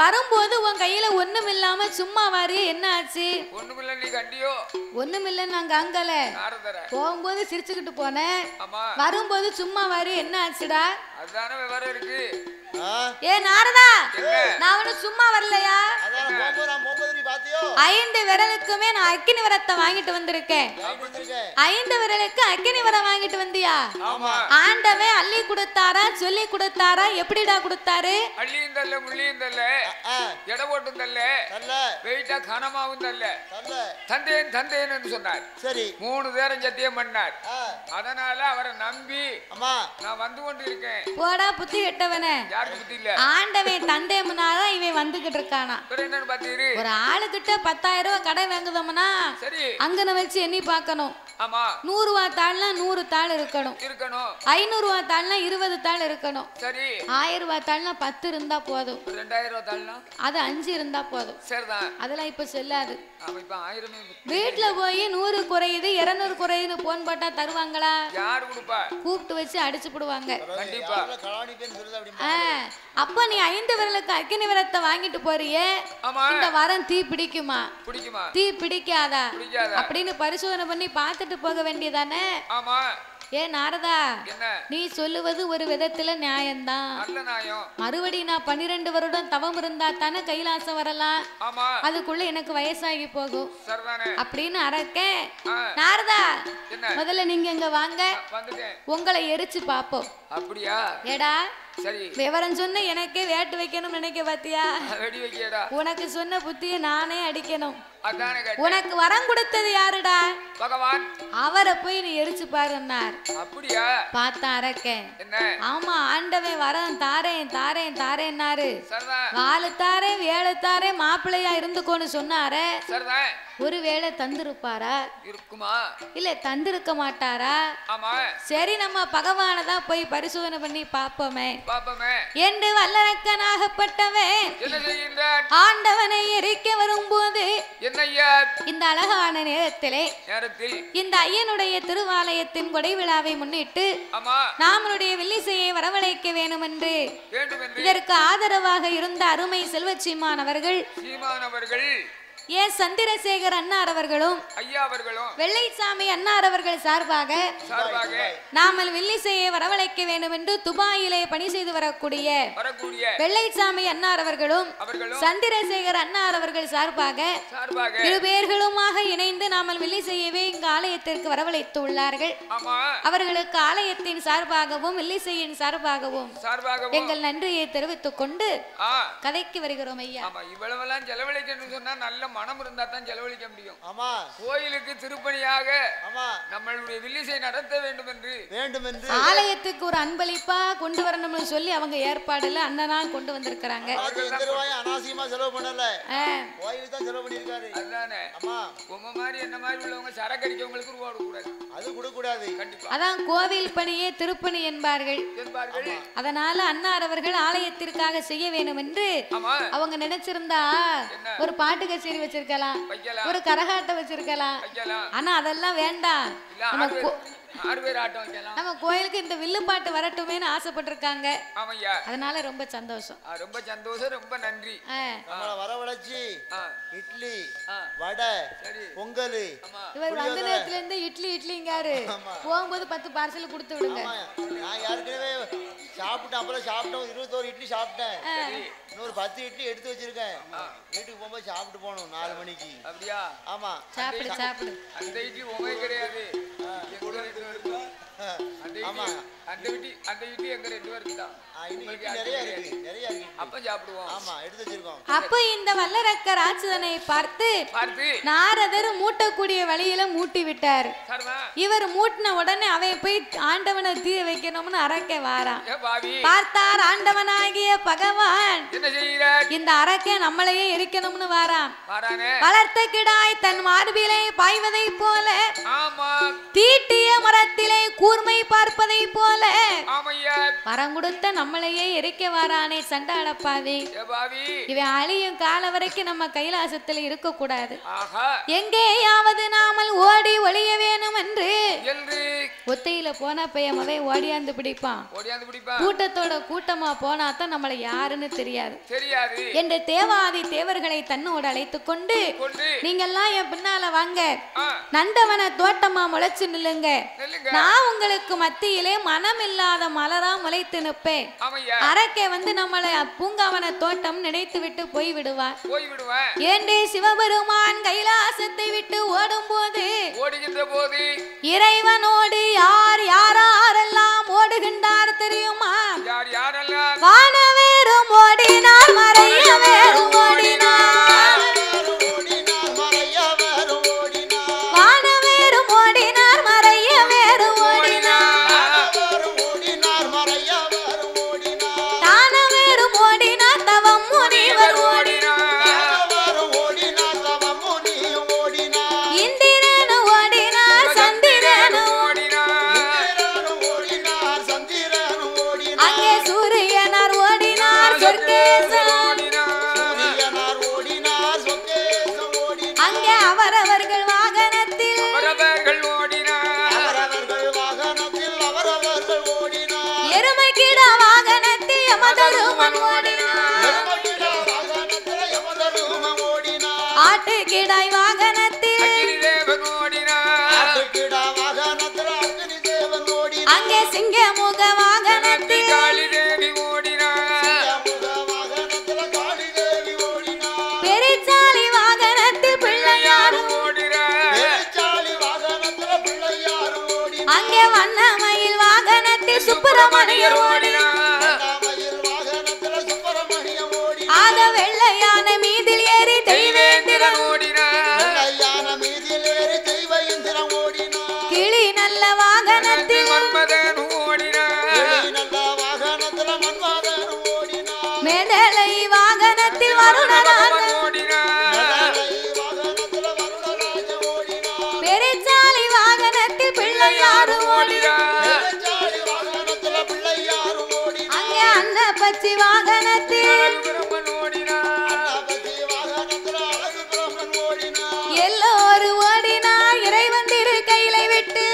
வரும்போது உன் கையில ஒண்ணும் இல்லாம சும்மா வாரி என்ன ஆச்சு? ஒண்ணுமில்ல நாங்க அங்கல. போகும்போது சிரிச்சுக்கிட்டு போனேன், வரும்போது சும்மா வாரி என்ன ஆச்சுடா? ஏ நாரதா, நான் ஒண்ணு சும்மா வரலையா? 5 விரலுக்குமே நான் அக்கினி வரத்தை வாங்கிட்டு வந்திருக்கேன். 5 விரலுக்கு அக்கினி வரம் வாங்கிட்டு வந்தியா? ஆண்டவே அள்ளி கொடுத்தாரா, சொல்லி கொடுத்தாரா, எப்படிடா கொடுத்தாரு? அள்ளியும் தல்ல, முள்ளியும் தல்ல, எடை போட்டும் தல்ல, வெயிட்டா கனமாவும் தல்ல, சொல்லல தந்தேன் தந்தேன் என்று சொன்னார். சரி 3 பேரும் சத்தியம் பண்ணார். அதனால அவரை நம்பி அம்மா நான் வந்து கொண்டு இருக்கேன். போடா புத்தி கெட்டவனே. யாருக்கு புத்தி இல்ல? ஆண்டவன் தந்தேம்னால இவன் வந்துகிட்டு இருக்கானா. என்னன்னு பாத்தீரு? ஒரு ஆளுகிட்ட 10,000 ரூபாய் கடை வாங்குதோம்னா சரி அங்கன வச்சு எண்ணி பார்க்கணும். ஆமா 100 ரூபாய் தாள்னா 100 தாள் இருக்கணும். 500 ரூபாய் தாள்னா 20 தாள் இருக்கணும். சரி 1000 ரூபாய் தாள்னா 10 இருந்தா போதும். 2000 ரூபாய் தாள்னா அது 5 இருந்தா போதும். சரிதான். அதெல்லாம் இப்ப செல்லாது. ஆமா இப்ப 1000 வீட்ல போய் 100 குறையுது 200 குறையுது போன் போட்டா தருவாங்களா? யார் கொடுப்பா? கூப்பிட்டு வச்சு அடிச்சு போடுவாங்க. கண்டிப்பா. அப்ப நீ 5 விரலுக்கு அக்கினி விரத்தை வாங்கிட்டு போறியே இந்த வரம் தீ பிடிக்குமா? பிடிக்குமா? தீ பிடிக்காதா அப்படின்னு பரிசோதனை பண்ணி பார்த்துட்டு போக வேண்டியதானே? ஆமா. ஏ நாரதா நீ சொல்லுவது ஒரு விதத்துல நியாயம்தான். மறுபடி நான் 12 வருடம் தவம் இருந்தா தானே கைலாசம் வரலாம். அதுக்குள்ள எனக்கு வயசாகி போகும் அப்படின்னு அரக்க. நாரதா முதல்ல நீங்க இங்க வாங்க, உங்களை எரிச்சு பாப்போம். அப்படியா? ஏடா சரி விவரம் சொன்ன எனக்கே வேட்டு வைக்கணும் நினைக்க பாத்தியா? உனக்கு சொன்ன புத்திய நானே அடிக்கணும். உனக்கு வரம் கொடுத்தது யாருடா? பகவான். அவரை போய் நீ எரிச்சு பாருன்னார். அப்படியா? பார்த்தா அரக்க. ஆமா ஆண்டவன் வரம் தாரேன் தாரேன் தாரேன்னாரு. வாழு தாரேன் வேலை தாரேன் மாப்பிள்ளையா இருந்துக்கோன்னு சொன்னாரே. ஒருவேளை தந்திருப்பாரா? இருக்குமா? இல்ல தந்திருக்க மாட்டாரா? ஆமா. சரி நம்ம பகவானை தான் போய் பரிசோதனை பண்ணி பாப்போமே என்று வல்லரக்கனாகப்பட்டவன் ஆண்டவனை எரிக்க வரும்போது இந்த அழகான நேரத்தில் இந்த ஐயனுடைய திருவாலயத்தின் கொடை விழாவை முன்னிட்டு நாமளுடைய வில்லிசையை வரவழைக்க வேண்டும் என்று இதற்கு ஆதரவாக இருந்த அருமை செல்வச்சீமான் அவர்கள் ஏன் சந்திரசேகர் அண்ணார் அவர்களும் வெள்ளைசாமி அண்ணார் அவர்கள் சார்பாக நாமல் வில்லிசையை வரவழைக்க வேண்டும் என்று துபாயிலே பணி செய்து வரக்கூடிய வெள்ளைசாமி அண்ணார் அவர்களும் சந்திரசேகர் அண்ணார் அவர்கள் சார்பாக இரு பேர்களுமாக இணைந்து நாமல் வில்லிசையவே இங்கு ஆலயத்திற்கு வரவழைத்து உள்ளார்கள். அவர்களுக்கு ஆலயத்தின் சார்பாகவும் வில்லிசையின் சார்பாகவும் எங்கள் நன்றியை தெரிவித்துக் கொண்டு கதைக்கு வருகிறோம். ஐயா இவ்வளவெல்லாம் செலவழிக்கணும்னு சொன்னா நல்ல மனம் இருந்தா தான் செலவழிக்க முடியும். ஆமா கோயிலுக்கு திருப்பணியாக நம்மளுடைய வில்லிசை நடத்த வேண்டும் என்று ஆலயத்துக்கு ஒரு அன்பளிப்பா கொண்டு வரணும்னு சொல்லி அவங்க ஏற்பாடுல அண்ணனா கொண்டு வந்திருக்காங்க. அனாவசியமா செலவு பண்ணல, கோயிலுக்கு தான் செலவு பண்ணிருக்காரு. அதுதானே. ஆமா உங்க மாதிரி என்ன மாதிரி உள்ளவங்க சரக்கு அடிக்கவங்களுக்கு ரூபா கொடுக்க கூடாது. அது கொடுக்க கூடாது. கண்டிப்பா. அதான் கோவில் பணியே திருப்பணி என்பார்கள். அதனால அண்ணார் அவர்கள் ஆலயத்திற்காக செய்ய வேண்டும் என்று அவங்க நினைச்சிருந்தா ஒரு பாட்டு கச்சேரி வச்சிருக்கலாம், ஒரு கரகாட்டம் வச்சிருக்கலாம். ஆனா அதெல்லாம் வேண்டாம். நம்ம கோயிலுக்கு இந்த வில்லு பாட்டு வரட்டுமேன்னு ஆசைப்பட்டிருக்காங்க. அதனால ரொம்ப சந்தோஷம். ரொம்ப சந்தோஷம். ரொம்ப நன்றி. வரவழைச்சி இட்லி வடை பொங்கல் இவர் வந்த நேரத்துல இருந்து இட்லி இட்லிங்காரு. போகும்போது 10 பார்சல் கொடுத்து விடுங்க. நான் ஏற்கனவே சாப்பிட்டேன், அப்புறம் சாப்பிட்டோம் 21 இட்லி சாப்பிட்டேன். இன்னொரு 10 இட்லி எடுத்து வச்சிருக்கேன். வீட்டுக்கு போகும்போது சாப்பிட்டு போகணும் 4 மணிக்கு. அப்படியா? ஆமா சாப்பிடு சாப்பிடு. அந்த இட்லி உங்க கிடையாது. ஆமா அந்த இட்லி எங்க 2 பேருக்கு தான். நிறைய இருக்கு. அப்ப சாப்பிடுவோம். ஆமா எடுத்து வச்சிருக்கோம். அப்ப இந்த வல்லரக்க ராட்சதனை பார்த்து நாரதர் மூட்டக்கூடிய வழியில மூட்டி விட்டார். இவர் மூட்டின உடனே அவன் போய் ஆண்டவனை தீய வைக்கணும்னு அரக்க வாரான். பார்த்தார் ஆண்டவனாகிய பகவான் இந்த அரக்க நம்மளையே எரிக்கணும்னு வாரான். வளர்த்த கிடாய் தன் மார்பிலே பாய்வதை போல தீட்டிய மரத்திலே கூர்மை பார்ப்பதை போல வரம் கொடுத்த நம்மளையே எரிக்க வாரானே சண்டாளப்பாவி. இவன் அழியும் கால வரைக்கும் நம்ம கைலாசத்தில் இருக்க கூடாது. எங்கேயாவது நாமல் ஓடி ஒளிய வேணும் என்று ஒத்தையில போனா பையமவே ஓடியாந்து பிடிப்பான். கூட்டத்தோட கூட்டமா போனா தான் நம்மளை யாருன்னு தெரியாது என்று தேவாதி தேவர்களை தன்னோடு அழைத்துக் கொண்டு நீங்கெல்லாம் என் பின்னால வாங்க, நந்தவன தோட்டமா முளைச்சு நில்லுங்க, நான் உங்களுக்கு மத்தியிலே மனம் இல்லாத மலரா முளைத்து நிற்பேன். அரக்கே வந்து நம்மளை பூங்காவன தோட்டம் நினைத்து விட்டு போய் விடுவார். ஏண்டே சிவபெருமான் கைலாசத்தை விட்டு ஓடும் போது இறைவனோடு யார் யாரெல்லாம் ஓடுகின்றார் தெரியுமா? வானவேரும் ஓடினார், மறைய வேறும் ஓடினார், ஆட்டுக்கிடாய் வாகனத்தில் அக்கினி தேவன் ஓடினார் அங்கே சிங்க முக வாகனத்தில் காளி தேவி ஓடினார் பெருச்சாலி வாகனத்தில் பிள்ளையார் அங்கே வண்ணமயில் வாகனத்தில் சுப்பிரமணியர் ஓடினார் ஆக வெள்ளையான மீதில் ஏறி தெய்வேந்திரன் கிளி நல்ல வாகனத்தில் மன்மதன் ஓடினார் மேதலை வாகனத்தில் வருணராஜன் ஓடினார் பெருச்சாலி வாகனத்தில் பிள்ளையார் ஓடினார் அங்கே அன்ன பச்சி வாகனத்தில் எல்லோரும் ஓடினார் இறைவன் திரு கையிலை விட்டு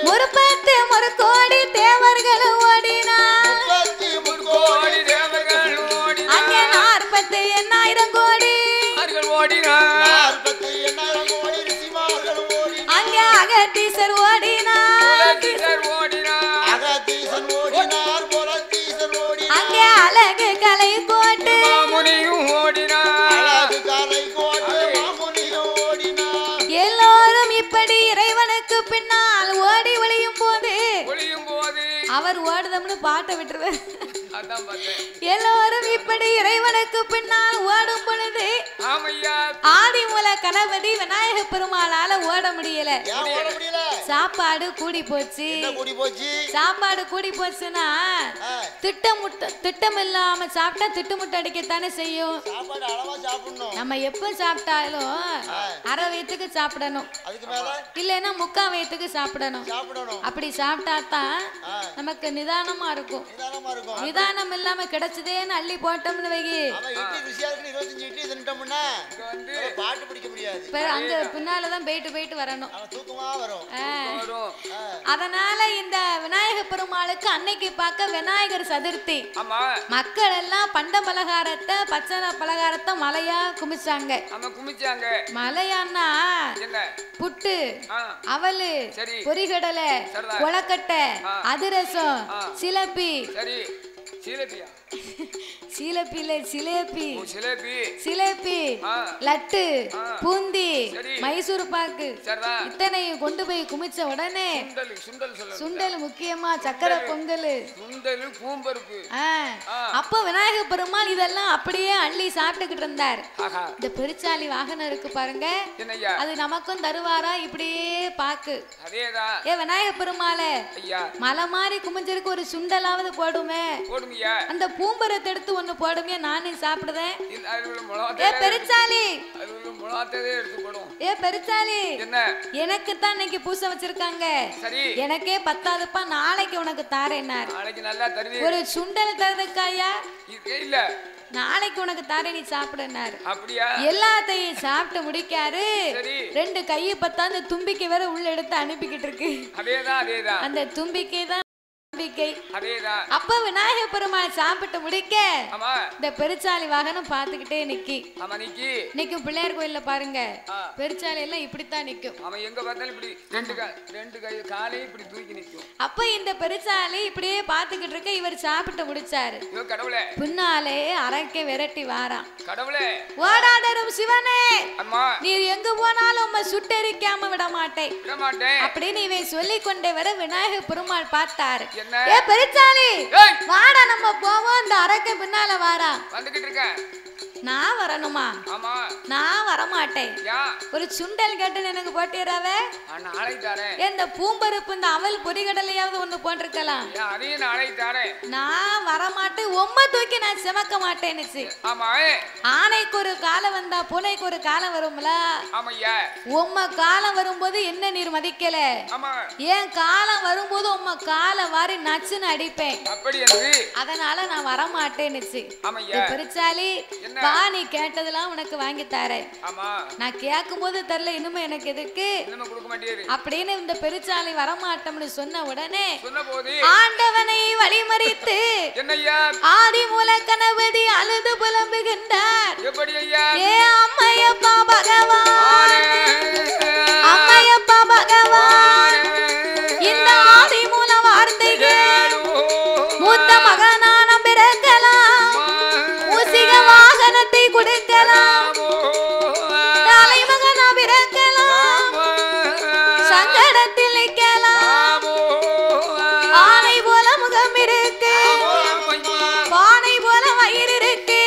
முற்பத்து முறுக்கோடி தேவர்களும் ஓடினார் அங்கே 48,000 கோடி அங்கே அகத்தீசர் ஓடினார் அங்கே அழகு கலை கோட்டு எல்லோரும் இப்படி இறைவனுக்கு பின்னால் ஓடி ஒளியும் போது அவர் ஓடுதம்னு பாட்டை விட்டுருவார். எல்லோரும் இப்படி இறைவனுக்கு பின்னால் ஓடும் பொழுது ஆதிமூல கணபதி விநாயக பெருமாளால ஓட முடியல. சாப்பாடு கூடி போச்சு. சாப்பாடு கூடி போச்சுன்னா திட்டம் இல்லாம சாப்பிட்டா திட்டுமுட்டு அடிக்கத்தானே செய்யும். நம்ம எப்ப சாப்பிட்டாலும் அரை வயிற்றுக்கு சாப்பிடணும், இல்லைன்னா 3/4 வயிற்றுக்கு சாப்பிடணும். அப்படி சாப்பிட்டா தான் நமக்கு நிதானமா இருக்கும். நிதானம் இல்லாம கிடைச்சதேன்னு அள்ளி போட்டோம்னு வைகி அங்க பின்னாலதான் போயிட்டு வரணும். அதனால இந்த விநாயக பெருமாளுக்கு அன்னைக்கு பார்க்க விநாயகர் சதுர்த்தி மக்கள் எல்லாம் பண்ட பலகாரத்தை பச்சை பலகாரத்தை மலையா குமிச்சாங்க. மலையான்னா புட்டு, அவலு, பொரிகடலை, கொலக்கட்டை, அதிரசம், சிலப்பி, சிலேபி, லட்டு, பூந்தி, மைசூர் பாக்கு இத்தனையும் கொண்டு போய் குமிச்ச உடனே சுண்டல், முக்கியமா சக்கரை பொங்கல், அப்ப விநாயக பெருமாள் இதெல்லாம் அப்படியே அள்ளி சாப்பிட்டுக்கிட்டு இருந்தார். இந்த பெருச்சாலி வாகனம் இருக்கு பாருங்க, அது நமக்கும் தருவாரா இப்படியே பாக்கு. ஏ விநாயக பெருமாளே, மலை மாதிரி குமிஞ்சிருக்கு, ஒரு சுண்டலாவது போடுமே, அந்த பூம்பரத்தை எடுத்து ஒண்ணு போடுமே, நானே சாப்பிடுதேன். எனக்கு தான் இன்னைக்கு பூசை வச்சிருக்காங்க, எனக்கே பத்தாதுப்பா, நாளைக்கு உனக்கு தாரேன்னாரு. ஒரு சுண்டல் தரதுக்காயா? நாளைக்கு உனக்கு தாரே, நீ சாப்பிடுனாரு. எல்லாத்தையும் சாப்பிட்டு முடிக்காரு. 2 கையை பத்தாந்து தும்பிக்கை வேற உள்ள எடுத்து அனுப்பிக்கிட்டு இருக்கு. அந்த தும்பிக்கை தான் அப்ப விநாயக பெருமாள் சாப்பிட்டு முடிக்க இந்த பெருச்சாலி வாகனம் பாத்துக்கிட்டே நிக்கும். பிள்ளையார் கோயில்ல பாருங்க, பெருச்சாலி எல்லாம் இப்படித்தான் நிக்கும். அப்ப இந்த பெருச்சாலி இப்படியே பாத்துக்கிட்டு இருக்க, இவர் சாப்பிட்டு முடிச்சாரு. பின்னாலே அரைக்க விரட்டி வாராம். ஓடாதரும் சிவனே, நீர் எங்க போனாலும் உம்மை சுட்டெரிக்காம விட மாட்டேன் அப்படின்னு இவன் சொல்லிக் கொண்டே வர விநாயக பெருமாள் பார்த்தாரு. ஏ பெருச்சாலி, வாடா நம்ம போவோம். இந்த அரைக்க பின்னால வாரா. நான் வரணுமா? நான் வரமாட்டேன். ஒரு சுண்டல் கேட்டு எனக்கு போட்டியறாவே, இந்த பூம்பருப்பு இந்த அவல் பொரிகடலையாவது ஒண்ணு போட்டிருக்கலாம். நான் வரமாட்டேன். உம்மை தூக்கி நான் சுமக்க மாட்டேன்னு. ஆனைக்கு ஒரு காலம் வந்தா பூனைக்கு ஒரு காலம் வரும்ல. உம்ம காலம் வரும்போது என்ன நீர் மதிக்கல, ஏன் காலம் வரும்போது உம்ம காலை வாரி நச்சுன்னு அடிப்பேன். அதனால நான் வரமாட்டேன்னு. பெருச்சாலி வா நீ கேட்டதெல்லாம் உனக்கு வாங்கி தரேன். நான் கேட்கும் போது தெரியல இனிமே எனக்கு எதுக்கு அப்படின்னு இந்த பெருச்சாலை வரமாட்டோம்னு சொன்ன உடனே ஆண்டவனை வழிமறித்து ஆதிமூல கணபதி அழுது புலம்புகின்றார். ஏ அம்மையப்பா பகவான், அம்மையப்பா பகவான், இந்த ஆதிமூல வார்த்தைகள் மூத்த மகனான பிறக்கலாம், மூசிக வாகனத்தை கொடுக்கலாம், தலைமகனா பிறக்கலாம், சங்கடத்தில் நிற்கலாம், ஆனை போல முகம் இருக்கு, பானை போல வயிறு இருக்கு,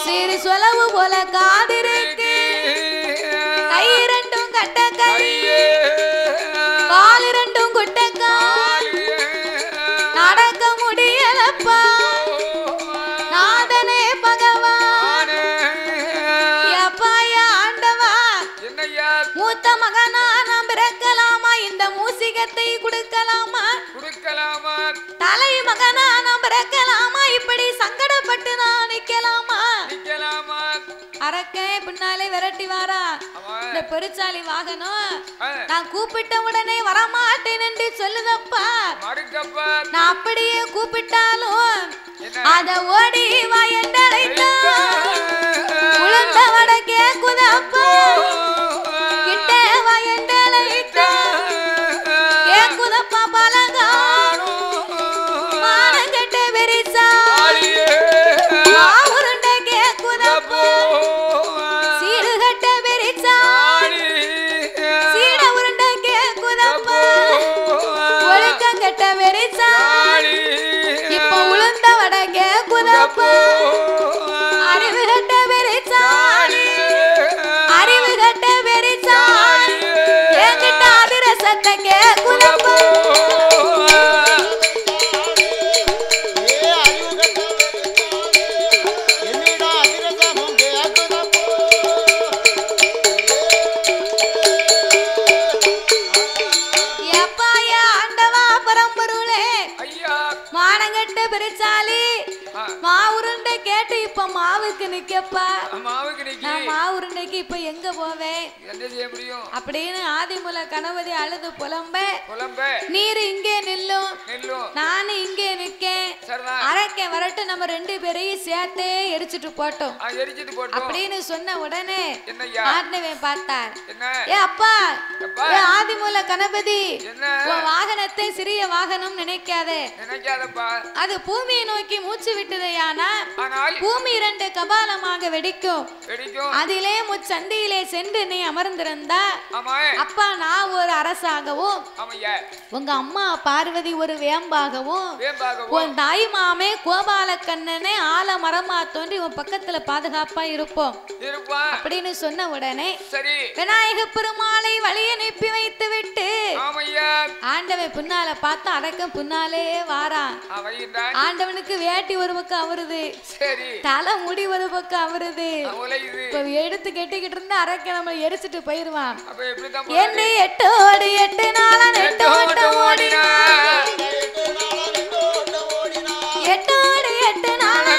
சிறு சொலவு போல காது இருக்கு, கை இரண்டும் கட்ட கை, கால் இரண்டும் குட்டக்கால், நடக்க முடியலப்பா நாதனே பகவான், எப்பாயா ஆண்டவா, மூத்த மகனா நாம் பிறக்கலாமா, இந்த மூசிகத்தை கொடுக்கலாமா, தலை மகனா நாம் பிறக்கலாமா, இப்படி சங்கடப்பட்டு நான் நிக்கலாமா? அரக்கே பின்னாலே விரட்டி வாரா. இந்த பெருச்சாலி வாகனம் நான் கூப்பிட்ட உடனே வரமாட்டேன் என்று சொல்லுதப்பா. நான் அப்படியே கூப்பிட்டாலும் அத ஓடி வா என்றழைத்தா உளுந்த வட கேக்குதப்பா, கிட்ட வா என்றழைத்தா கேக்குதப்பா பலகா, மானங்கட்ட பெரிசா உருண்ட கேக்குதப்பா, சீடுகட்ட பெரிசா சீட உருண்ட கேக்குதப்பா, ஒழுக்கங்கட்ட பெரிசா இப்ப உளுந்த வட கேக்குதப்பா, அறிவு கட்ட பெரிசா அறிவு கட்ட பெரிசா என்கிட்ட அதிரசத்தை கேக்குதப்பா. மானங்கட்ட பெருச்சாலி மாவுருண்டை கேட்டு இப்ப மாவுக்கு நிக்கப்பா, நான் மாவுருண்டைக்கு இப்ப எங்க போவேன் அப்படின்னு ஆதிமூல கணபதி அழுது புலம்ப, நீர் இங்கே நில்லும் நானும் இங்கே நிக்கேன், அரக்கே வரட்டும் நம்ம ரெண்டு பேரையும் சேர்த்தே எரிச்சிட்டு போட்டோம் அப்படின்னு சொன்ன உடனே ஆண்டவன் பார்த்தார். ஏ அப்பா, ஆதிமூல கணபதி வாகனத்தை சிறிய வாகனம் நினைக்காதே, அது பூமியை நோக்கி மூச்சு விட்டதையானா பூமி இரண்டு கபாலமாக வெடிக்கும், அதிலே முச்சந்தியிலே சென்று நீ அமர்ந்திருந்தா அப்பா நான் ஒரு அரசாகவும் உங்க அம்மா பார்வதி ஒரு வேம்பாகவும் உன் தாய் மாமே கோபால கண்ணனே ஆலமரமா தோன்றி உன் பக்கத்துல பாதுகாப்பா இருப்போம் அப்படின்னு சொன்ன உடனே விநாயக பெருமாளை வழி அனுப்பி வைத்து விட்டு ஆண்டவன் பின்னால பார்த்து அரக்கம் பின்னாலே வாரான். ஆண்டவனுக்கு வேட்டி ஒரு பக்கம் அவருது, தலை முடி ஒரு பக்கம் அவருது, எடுத்து கெட்டிக்கிட்டு இருந்து அரக்க நம்ம எரிச்சிட்டு போயிருவான். என்னை 8 ஓடி 8 நாளா 8 ஓட்டம் ஓடினா, 8 ஓடி 8 நாளா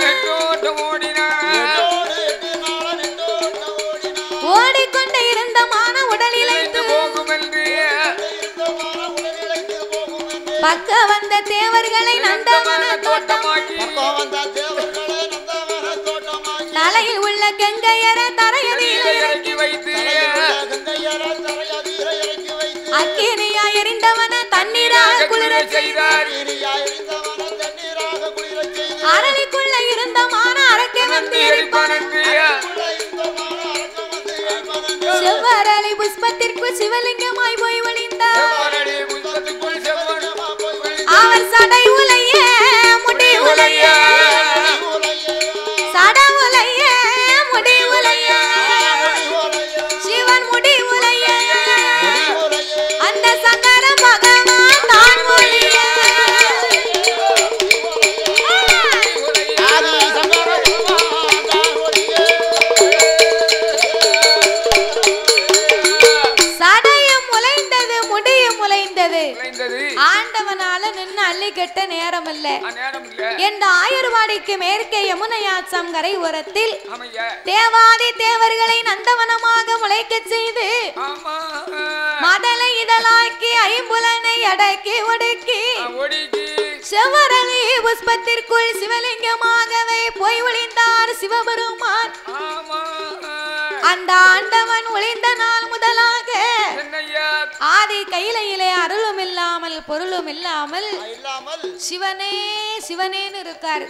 ஓடிக்கொண்டு இருந்த மான உடல் இழைத்து பக்க வந்த தேவர்களை நந்தவன தோட்டமாக்கி, தலையில் உள்ள கங்கையர தரையதில் இறக்கி வைத்து, அக்கினியா எரிந்தவன தண்ணீராக குளிர செய்தார், அரளிக்குள்ள இருந்த மான அரக்கை வந்து எரிப்பான், செவ்வரளி புஷ்பத்திற்கு சிவலிங்கமாய் போய் ஒளிந்தார், அவர் சடை உலைய முடி உலைய சட உலைய முடி உலைய சிவன் முடி உலைய அந்த சங்கர பகவான் தான் ஒளிய சடையும் முளைந்தது முடியும் முளைந்தது, ஆண்டவனால நின்று அள்ளி கெட்ட நேரம் இல்ல என்ற ஆயர்வாடிக்கு மேற்கே யமுனையாச்சம் கரை ஓரத்தில் தேவாதி தேவர்களை நந்தவனமாக முளைக்க செய்து மதலை இதழாக்கி ஐம்புலனை அடக்கி ஒடுக்கி செவ்வரளி புஷ்பத்திற்குள் சிவலிங்கமாகவே போய் ஒளிந்தார் சிவபெருமான். அந்த ஆண்டவன் ஒளிந்த நாள் முதலாக ஆதி கையிலே அருளும் இல்லாமல் பொருளும் இல்லாமல் சிவனே சிவனேன்னு இருக்காரு.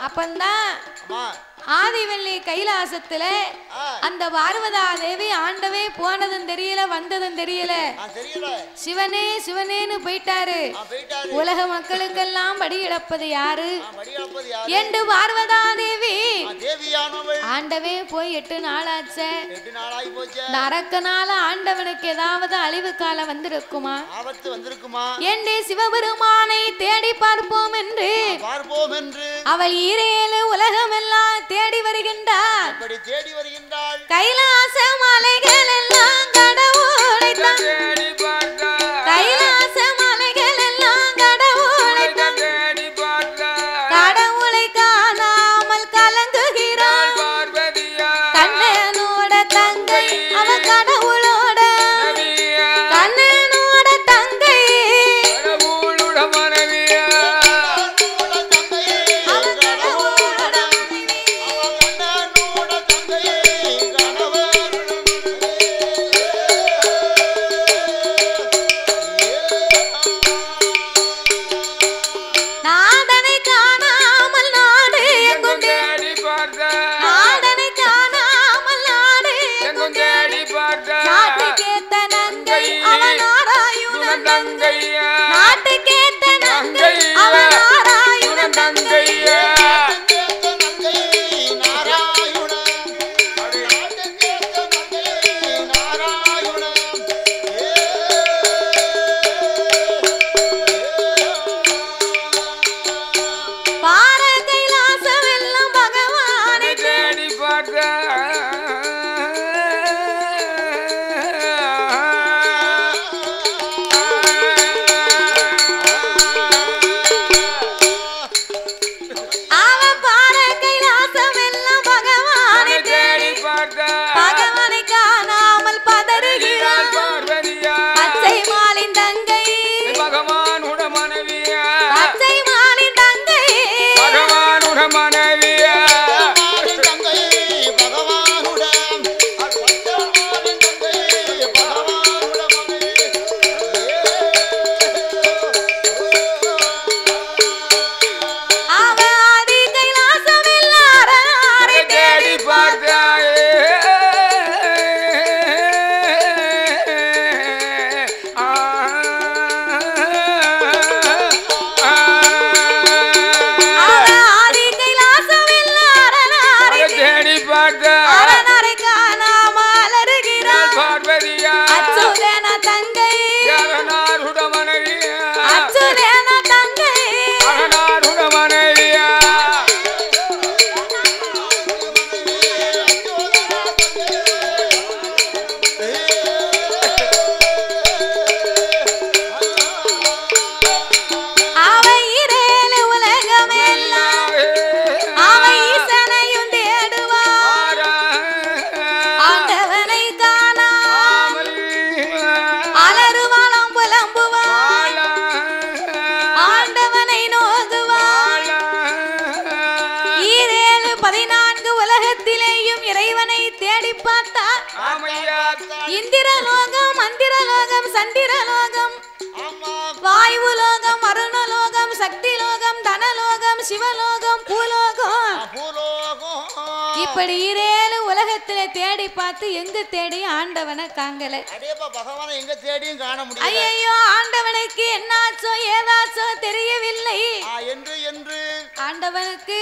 அப்பந்தான் ஆதிவள்ளி கைலாசத்துல அந்த பார்வதா தேவி ஆண்டவே போனதும் தெரியல வந்ததும் தெரியல, சிவனே சிவனேன்னு போயிட்டாரு. உலக மக்களுக்கெல்லாம் படி இழப்பது யாரு என்று பார்வதா தேவி ஆண்டவே போய் 8 நாளாச்ச. அரக்கனால ஆண்டவனுக்கு ஏதாவது அழிவு காலம் வந்திருக்குமா என்று சிவபெருமானை தேடி பார்ப்போம் என்று அவள் ஈரேழு உலகம் எல்லாம் தேடி வருகின்றார். கைலாச மலைகள் எல்லாம் கடவுளை கைலாச மலைகள் எல்லாம் கடவுளை கடவுளை காணாமல் கலங்குகிறாள் கண்ணனோட தங்கை அவ கடவுளோட கண்ணனோட தங்கை இந்திரலோகம் மந்திரலோகம் சந்திரலோகம் வாயுலோகம் அருணலோகம் சக்திலோகம் தனலோகம் சிவலோகம் பூலோகம் இப்படி 7 உலகத்துல தேடி பார்த்து எங்க தேடி ஆண்டவனை காங்கல. பகவானை எங்க தேடியும் காண முடியல. ஐயோ ஆண்டவனுக்கு என்னாச்சோ ஏதாச்சோ தெரியவில்லை என்று என்று ஆண்டவனுக்கு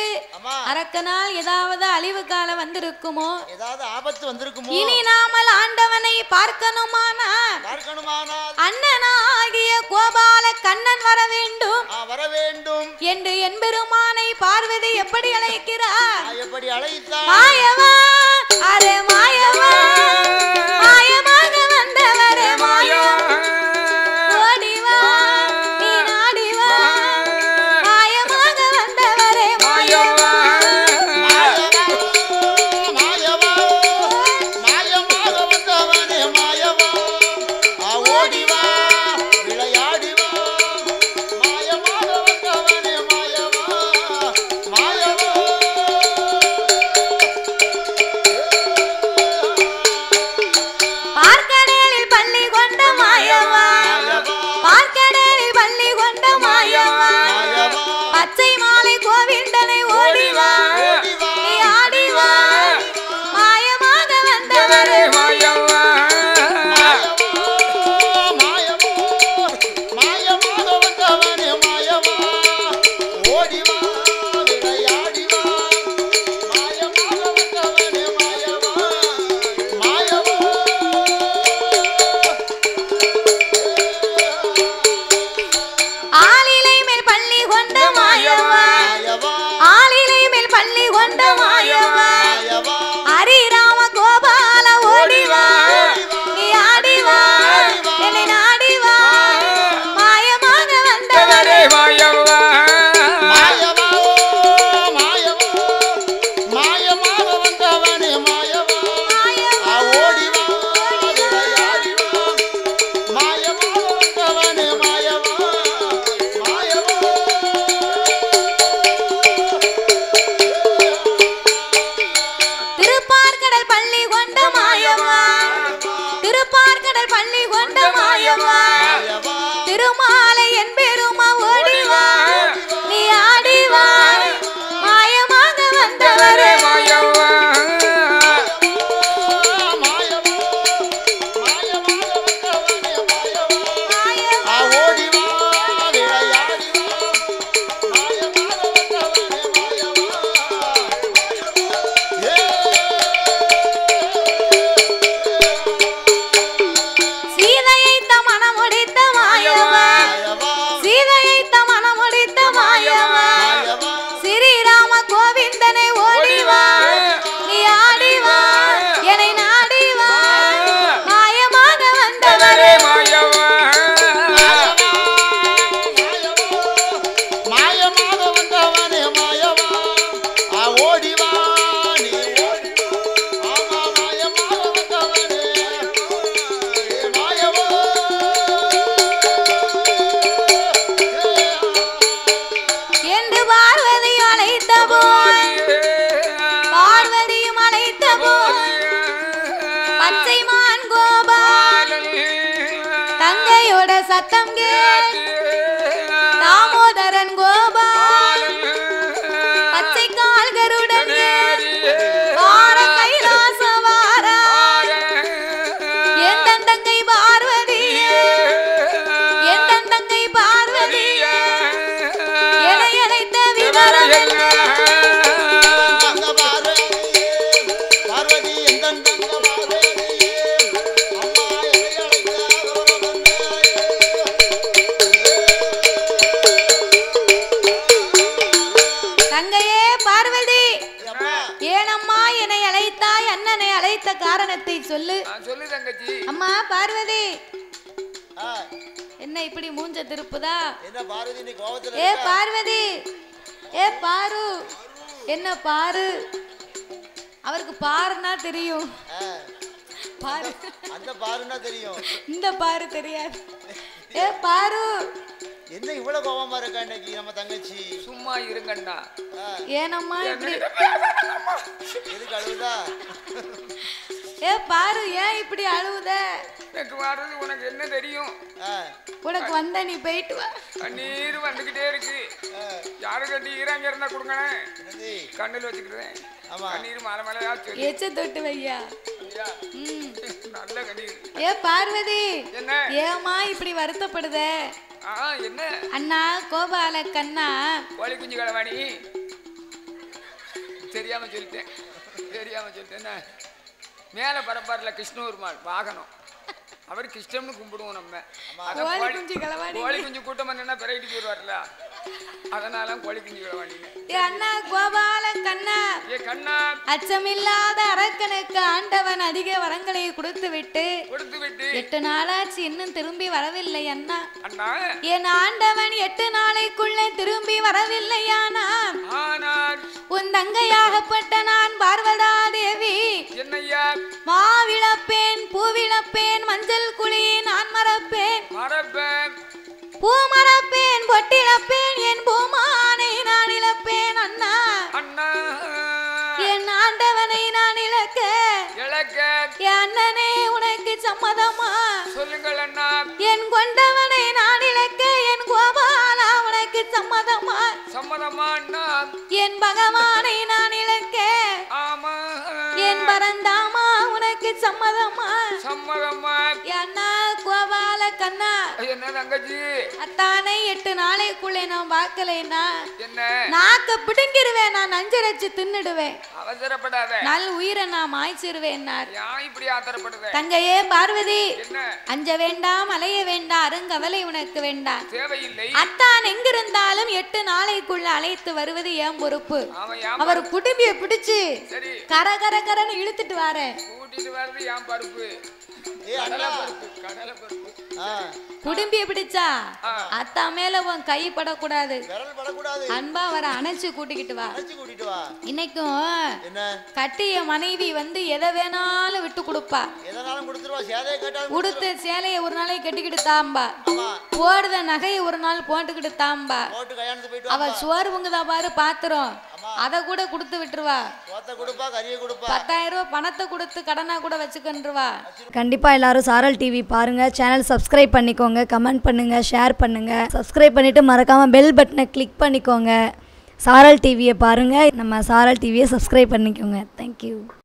அரக்கனால் ஏதாவது அழிவு காலம் வந்திருக்குமோ, ஏதாவது ஆபத்து வந்திருக்குமோ, இனி நாமல் ஆண்டவனை பார்க்கணுமானால் அண்ணனாகிய கோபால கண்ணன் வர வேண்டும் என்று என்பெருமானை பார்வதி எப்படி அழைக்கிறார்? எப்படி அழைத்தார்? மாயவா அரே மாயவா மாயமாக வந்தவரே மாயவா ஓடிவா மாயவா மாயவா மாயவா மாயமாக வந்தவனே மாயவா ஓடி வா விளையாடி வா மாயமாக வந்தவனே மாயவா மாயவா திருப்பார்கடல் பள்ளி கொண்ட மாயவா திருப்பார்கடல் பள்ளி கொண்ட மாயவா திருமாலை என் பெருமா ஓடிவா நீ ஆடிவா மாயமாக வந்தவரே மாயவா சத்தம் தாமோதரன் கோபால் பச்சை கால்கருடன் வார கைலாசவார என் தங்கை பார்வதி என் தங்கை பார்வதி என அழைத்த விவரம் காரணத்தை சொல்லு. சொல்லு தங்கச்சி. அம்மா பார்வதி என்ன இப்படி மூஞ்ச திருப்புதா? என்ன பார்வதி நீ கோவத்துல ஏ பார்வதி ஏ பாரு என்ன பாரு அவருக்கு பாருனா தெரியும். பாரு அந்த பாருனா தெரியும். இந்த பாரு தெரியாது. ஏ பாரு என்ன இவ்வளவு கோவமா இருக்கா இன்னைக்கு நம்ம தங்கச்சி? சும்மா இருங்கண்ணா. ஏனம்மா இப்படி எதுக்கு அழுவுதா? ஏ பாரு ஏன் இப்படி அழுவுத? எனக்கு வர்றது உனக்கு என்ன தெரியும்? உனக்கு வந்த நீ போயிட்டு வா. கண்ணீர் வந்துகிட்டே இருக்கு. யாரு கட்டி ஈராங்க இருந்தா கொடுங்களேன். கண்ணில் வச்சுக்கிறேன். கண்ணீர் மலை மலையா எச்ச தொட்டு வையா. நல்ல கண்ணீர். ஏ பார்வதி என்ன ஏமா இப்படி வருத்தப்படுத? என்ன அண்ணா கோபால கண்ணா கோழி குஞ்சு களவாணி தெரியாம சொல்லிட்டேன். என்ன மேல பரப்பாருல கிருஷ்ணூர்மாள் வாகனம் அவர் கிருஷ்ணம்னு கும்பிடுவோம் நம்ம. கோழி குஞ்சு கூட்டம் என்ன பெரைட்டி போயிடுவார்ல அதனால கோழி குஞ்சு களவாணி. அண்ணா கோபால கண்ணா ஏ கண்ணா அச்சமில்லாத அரக்கனுக்கு ஆண்டவன் அதிக வரங்களை கொடுத்து விட்டு 8 நாளாச்சு இன்னும் திரும்பி வரவில்லை அண்ணா. என் ஆண்டவன் 8 நாளைக்குள்ளே திரும்பி வரவில்லையானா உன் தங்கையாகப்பட்ட நான் பார்வதா தேவி மாவிழப்பேன் பூவிழப்பேன் மஞ்சள் குழி நான் மறப்பேன் பூ மறப்பேன் பொட்டிழப்பேன் என் பூமானை நான் இழப்பேன் அண்ணா. என் ஆண்டவனை நான் இழக்க என் அண்ணனே உனக்கு சம்மதமா? சொல்லுங்கள் அண்ணா. என் கொண்டவனை நான் இழக்க என் கோபாலா உனக்கு சம்மதமா? சம்மதமா அண்ணா. என் பகவானை நான் இழக்க என் பரந்தாமா உனக்கு சம்மதமா? சம்மதமா. அண்ணா கோபால கண்ணா என்ன தங்கச்சி அத்தானை 8 நாளைக்குள்ளே நான் பார்க்கலைன்னா என்ன நாக்க பிடுங்கிருவேன். நான் நஞ்சரைச்சு தின்னுடுவேன். அவசரப்படாத. நல் உயிரை நான் மாய்ச்சிருவேன். இப்படி ஆத்திரப்படுத தங்கையே பார்வதி என்ன அஞ்ச வேண்டாம் அலைய வேண்டாம் அருங்கவலை உனக்கு வேண்டாம் தேவையில்லை. அத்தான் எங்கிருந்தாலும் 8 நாளைக்குள்ள அழைத்து வருவது என் பொறுப்பு. அவர் குடும்பிய பிடிச்சு கர கர கரன்னு இழுத்துட்டு வாரேன். கூட்டிட்டு வர்றது என் பருப்பு. கடலை பருப்பு குடும்பிய பிடிச்சா அத்தா மேல உன் கை படக்கூடாது, அன்பா வர அணைச்சு கூட்டிக்கிட்டு வா. இன்னைக்கும் கட்டிய மனைவி வந்து எதை வேணாலும் விட்டு கொடுப்பா, உடுத்த சேலையை ஒரு நாளைக்கு கட்டிக்கிட்டு தாம்பா, போடுத நகையை ஒரு நாள் போட்டுக்கிட்டு தாம்பா, அவ சோறு பொங்குதா பாரு பாத்திரம் அத கூட கொடுத்து விட்டுருவா, 10,000 ரூபாய் பணத்தை கொடுத்து கடனா கூட வச்சுக்கின்றுவா. கண்டிப்பா எல்லாரும் சாரல் டிவி பாருங்க, சேனல் சப்ஸ்கிரைப் பண்ணிக்கோங்க, கமெண்ட் பண்ணுங்க, ஷேர் பண்ணுங்க. சப்ஸ்கிரைப் பண்ணிட்டு மறக்காம பெல் பட்டனை கிளிக் பண்ணிக்கோங்க. சாரல் டிவியை பாருங்க, நம்ம சாரல் டிவியை சப்ஸ்கிரைப் பண்ணிக்கோங்க. தேங்க்யூ.